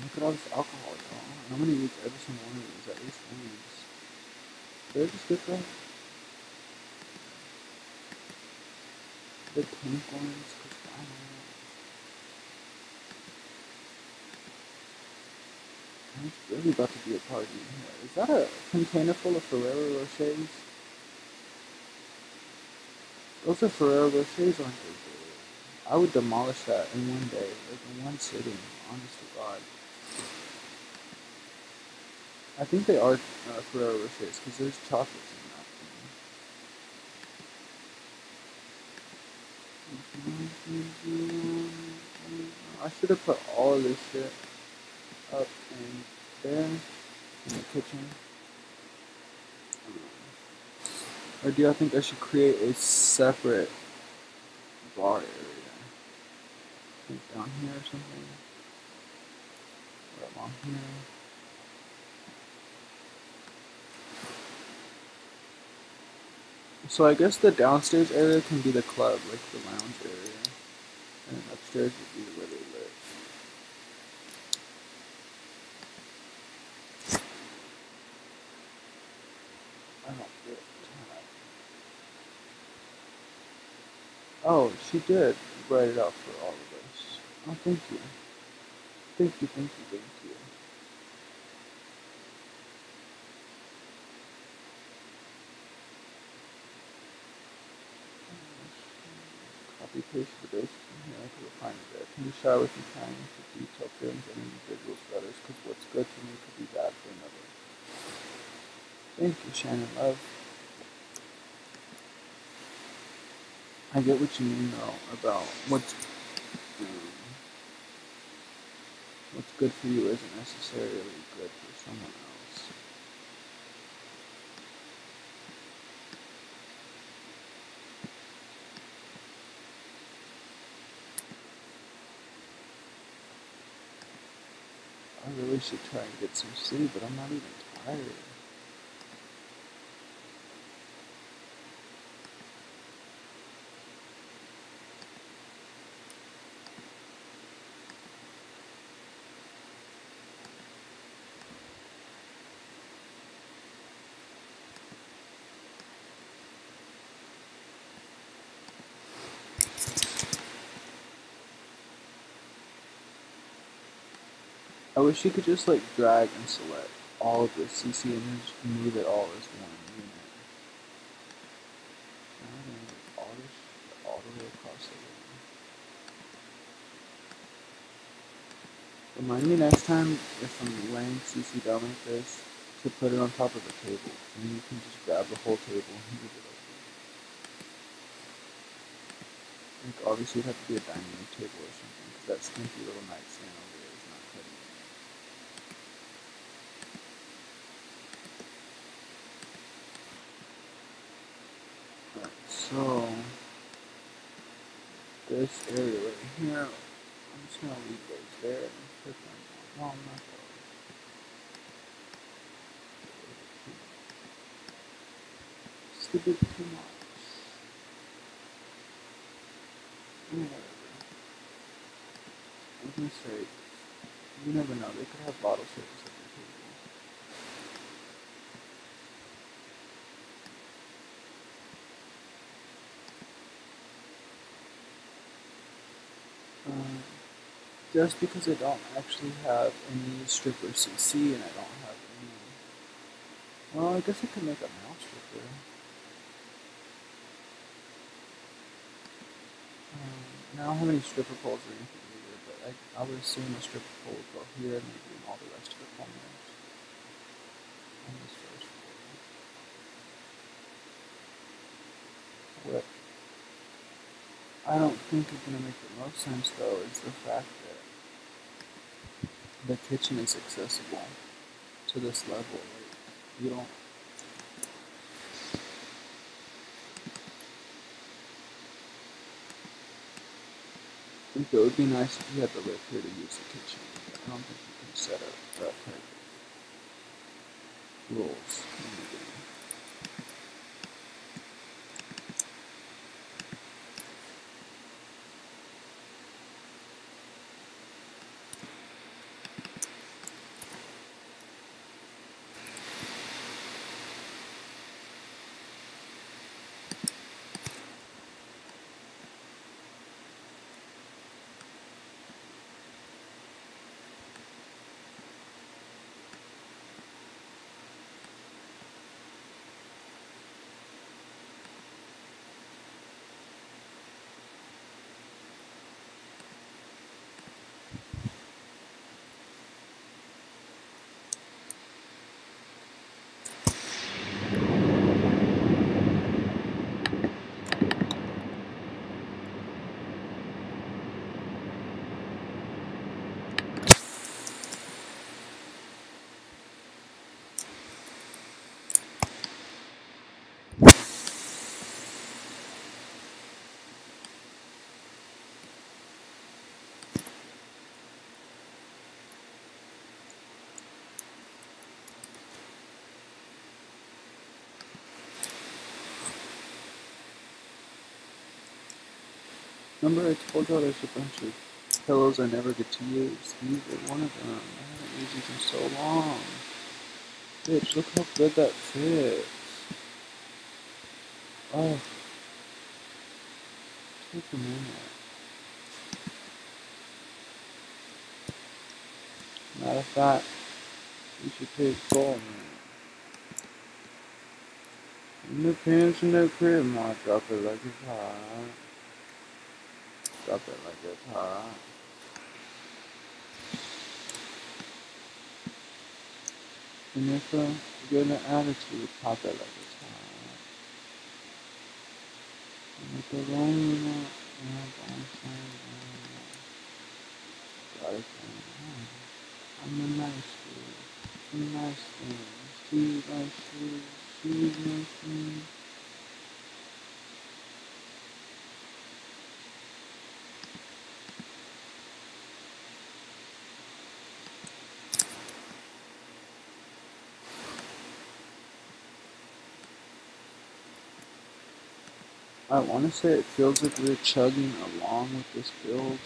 S1: Look at all this alcohol, y'all. I'm gonna use every single one of these at least once. Did I just get that? The pink ones, cause I don't know. It's really about to be a party in here. Is that a container full of Ferrero Rochers? Those are Ferrero Rochers, aren't they? I would demolish that in one day, like in one sitting, honest to God. I think they are Ferrero Rochers, because there's chocolates in that. I should have put all of this shit up in there, in the kitchen. Or do you think I should create a separate bar area? Like down here or something? Or along here? So I guess the downstairs area can be the club, like the lounge area. And then upstairs would be where they live. I don't get time. Oh, she did write it out for all of us. Oh, thank you. Thank you, thank you, thank you. the case of the basis from here to refine it there. Can be shy with me trying to detail feelings and individuals for others, because what's good for me could be bad for another. Thank you, Shannon Love. I get what you mean though about what's good for you isn't necessarily good for someone else. I really should try and get some sleep, but I'm not even tired. I wish you could just like drag and select all of the CC image and move it all as one unit. All the way across the room. Remind me next time if I'm laying CC down like this to put it on top of the table, and you can just grab the whole table and move it over. Like obviously it'd have to be a dining room table or something, because that skimpy little nightstand over there is not cutting it. Alright, so this area right here, I'm just gonna leave those there and put them on. No, I'm not those. Just a bit too much. Whatever. I was gonna say, you never know, they could have bottle service at their table. Just because I don't actually have any stripper CC and I don't have any. Well, I guess I could make a mouse stripper. And I don't have any stripper poles or anything either, but I would assume a stripper pole would go here and maybe in all the rest of the corners on this first floor. What I don't think is going to make the most sense though is the fact that the kitchen is accessible to this level. Like, you don't. I think it would be nice if you had to live here to use the kitchen. I don't think you can set up that type of rules in the game. Remember I told y'all there's a bunch of pillows I never get to use. These are one of them. I haven't used these in so long. Bitch, look how good that fits. Oh. Take a minute. Matter of fact, you should take 4 minutes. In the pants in the crib, my drop it like it's hot. Drop it like it's hot. And if you get an attitude, pop it like it's hot. And if the loneliness, got it going on. I'm a nice dude. I'm a nice thing. She's nice shoes. She's nice thing. I want to say it feels like we're chugging along with this build.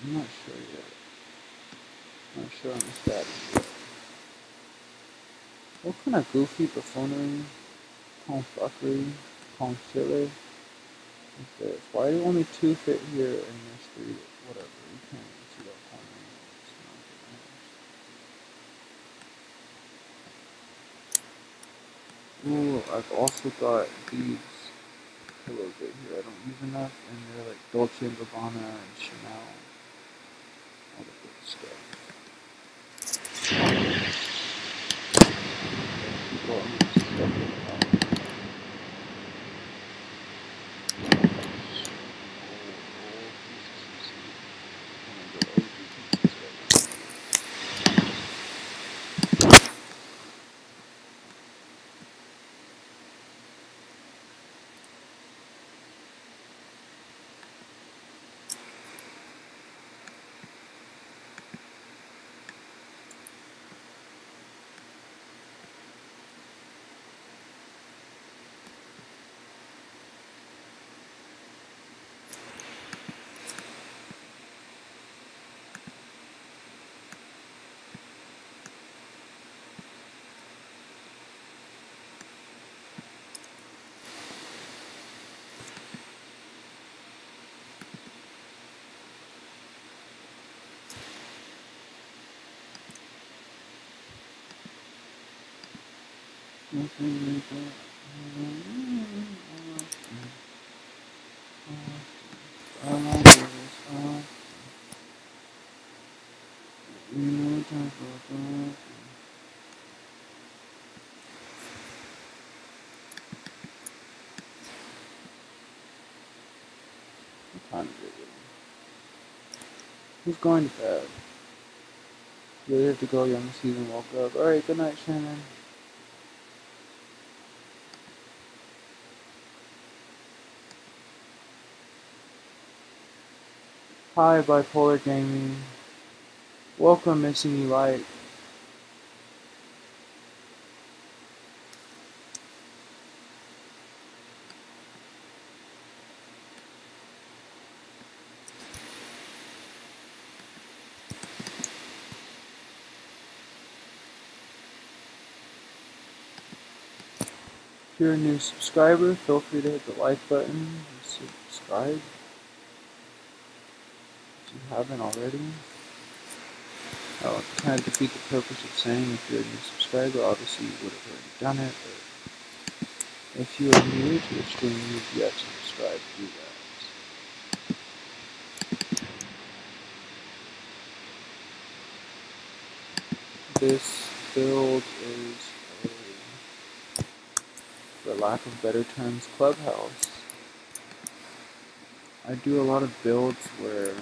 S1: I'm not sure yet. I'm not sure on the status yet. What kind of goofy buffoonery, fuckery, chiller is this? Why do only 2 fit here and there's 3? Whatever, you can't even see that corner. It's not good. Ooh, I've also got these pillows right here I don't use enough, and they're like Dolce & Gabbana and Chanel. All the good stuff. People are just stuff like that. What time is it? Who's going to bed? You have to go, young season woke up. Alright, good night, Shannon. Hi, Bipolar Gaming. Welcome, Missing You Light. If you're a new subscriber, feel free to hit the like button and subscribe if you haven't already. I'll kind of defeat the purpose of saying if you're a new subscriber, obviously you would have already done it, but if you are new to the stream, you've yet to subscribe, do that. This build is for lack of better terms, Clubhouse. I do a lot of builds where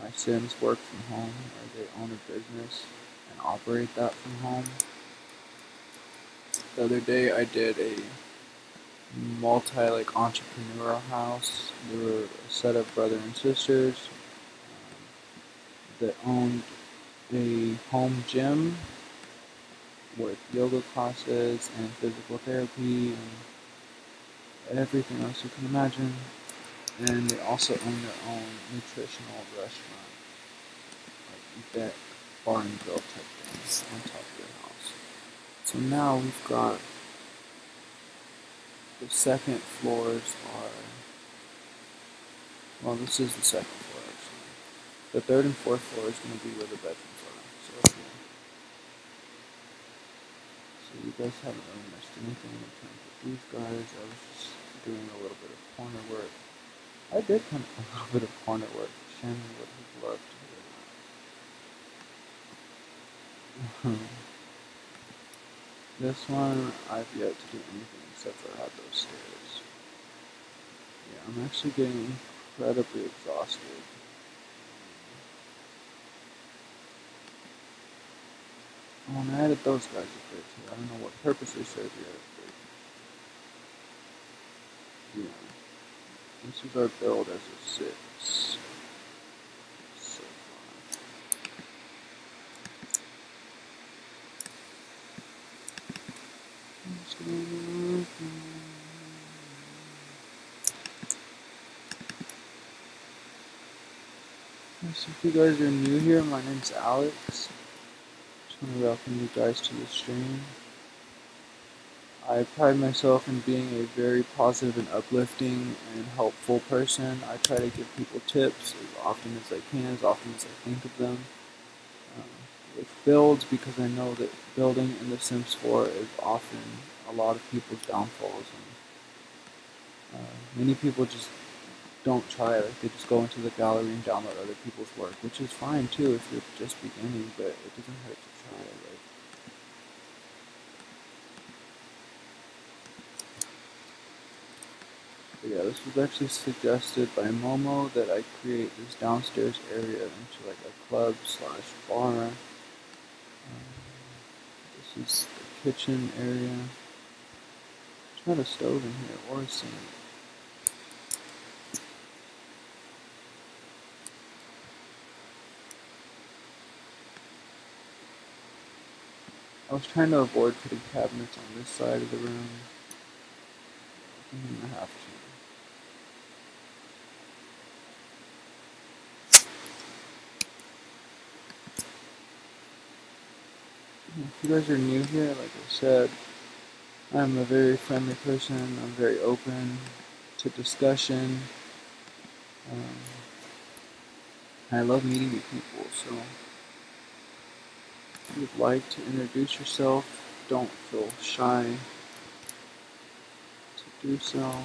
S1: my Sims work from home or they own a business and operate that from home. The other day I did a entrepreneurial house. There were a set of brother and sisters that owned a home gym with yoga classes and physical therapy and everything else you can imagine. And they also own their own nutritional restaurant, like that bar and grill type thing on top of their house. So now we've got the second floors are, well, this is the second floor actually. The third and fourth floor is going to be where the bedrooms are. So you guys haven't really missed anything in terms of these guys. I was just doing a little bit of corner work. I did kind of a little bit of corner work. Shannon would have loved to hear that. This one, I've yet to do anything except for add those stairs. Yeah, I'm actually getting incredibly exhausted. Oh, and I added those guys up there too. I don't know what purpose they serve yet, but yeah. This is our build as it sits. So far. So if you guys are new here, my name's Alex. Just want to welcome you guys to the stream. I pride myself in being a very positive and uplifting and helpful person. I try to give people tips as often as I can, as often as I think of them. With builds, because I know that building in The Sims 4 is often a lot of people's downfalls. And many people just don't try it. Like, they just go into the gallery and download other people's work, which is fine too if you're just beginning, but it doesn't hurt to try it. Like, but yeah, this was actually suggested by Momo that I create this downstairs area into like a club slash bar. This is the kitchen area. There's not a stove in here or a sink. I was trying to avoid putting cabinets on this side of the room. I think I'm gonna have to. If you guys are new here, like I said, I'm a very friendly person. I'm very open to discussion. I love meeting new people, so if you'd like to introduce yourself, don't feel shy to do so.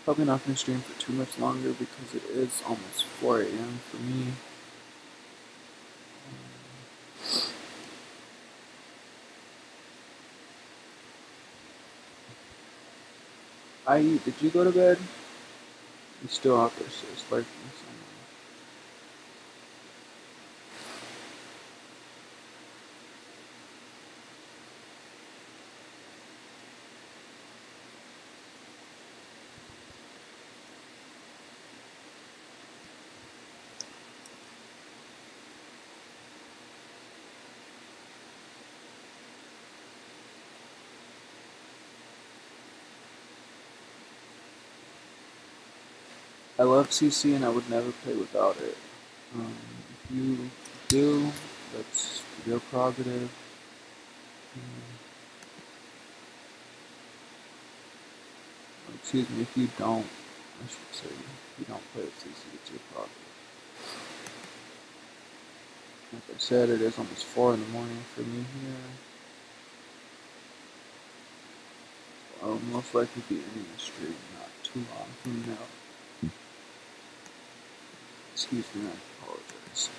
S1: Probably not going to stream for too much longer because it is almost 4 a.m. for me. Did you go to bed? You're still out there, so it's lurking somewhere. I love CC and I would never play without it. If you do, that's your prerogative. Excuse me, if you don't, I should say, if you don't play with CC, it's your prerogative. Like I said, it is almost 4 in the morning for me here. I'll most likely be ending the stream not too long from now. Excuse me, I apologize.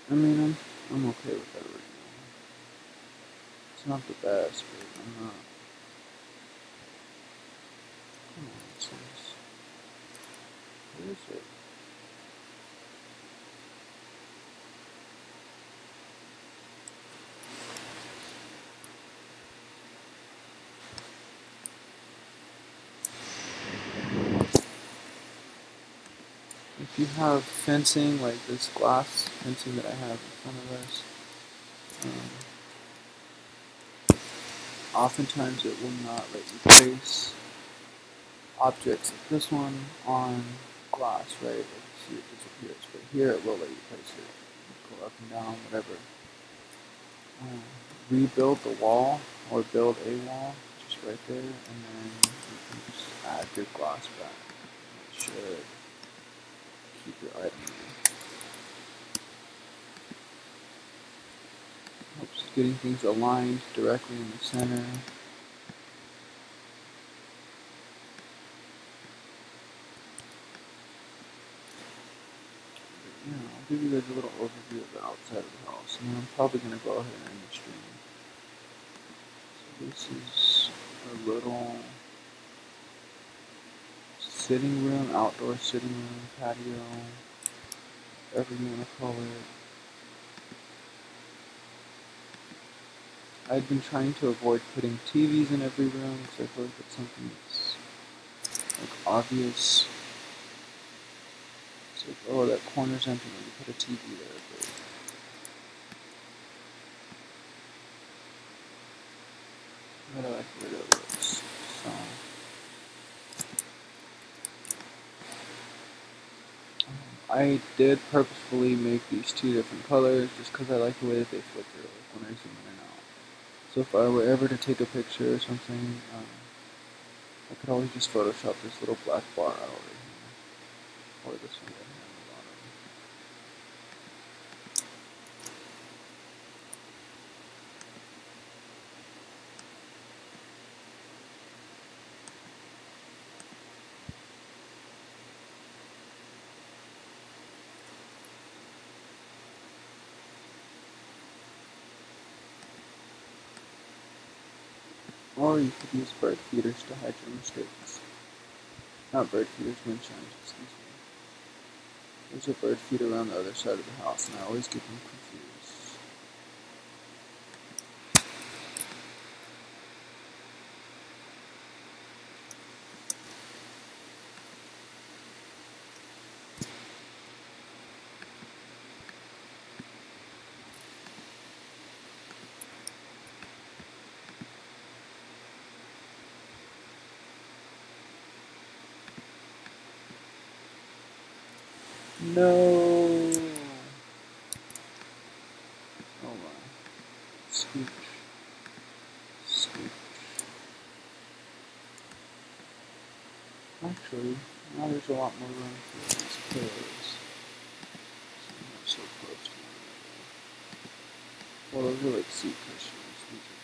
S1: I mean, I'm okay with that right now. It's not the best, but I'm not. Come on, it says. Where is it? If you have fencing, like this glass fencing that I have in front of us, oftentimes it will not let you place objects like this one on glass, right? Like you see it disappears, but here it will let you place it. Go up and down, whatever. Rebuild the wall or build a wall just right there, and then you can just add your glass back. It should keep your item there. Helps getting things aligned directly in the center. Yeah, I'll give you guys a little overview of the outside of the house, and then I'm probably going to go ahead and end the stream. So this is a little sitting room, outdoor sitting room, patio, whatever you want to call it. I've been trying to avoid putting TVs in every room because I feel like it's something that's like obvious. It's like, oh, that corner's empty, let me put a TV there. But I like the way that looks. So I did purposefully make these two different colors just because I like the way that they flicker, like when I zoom in and out. So if I were ever to take a picture or something, I could always just Photoshop this little black bar out right here, or this one right here on the bottom. Or you could use bird feeders to hide your mistakes. Not bird feeders, wind chimes, excuse me. There's a bird feeder on the other side of the house, and I always get them confused. No! Oh my. Scooch. Scooch. Actually, now there's a lot more room for these pillows. So I'm not so close to one another. Well, those are like seat cushions. These are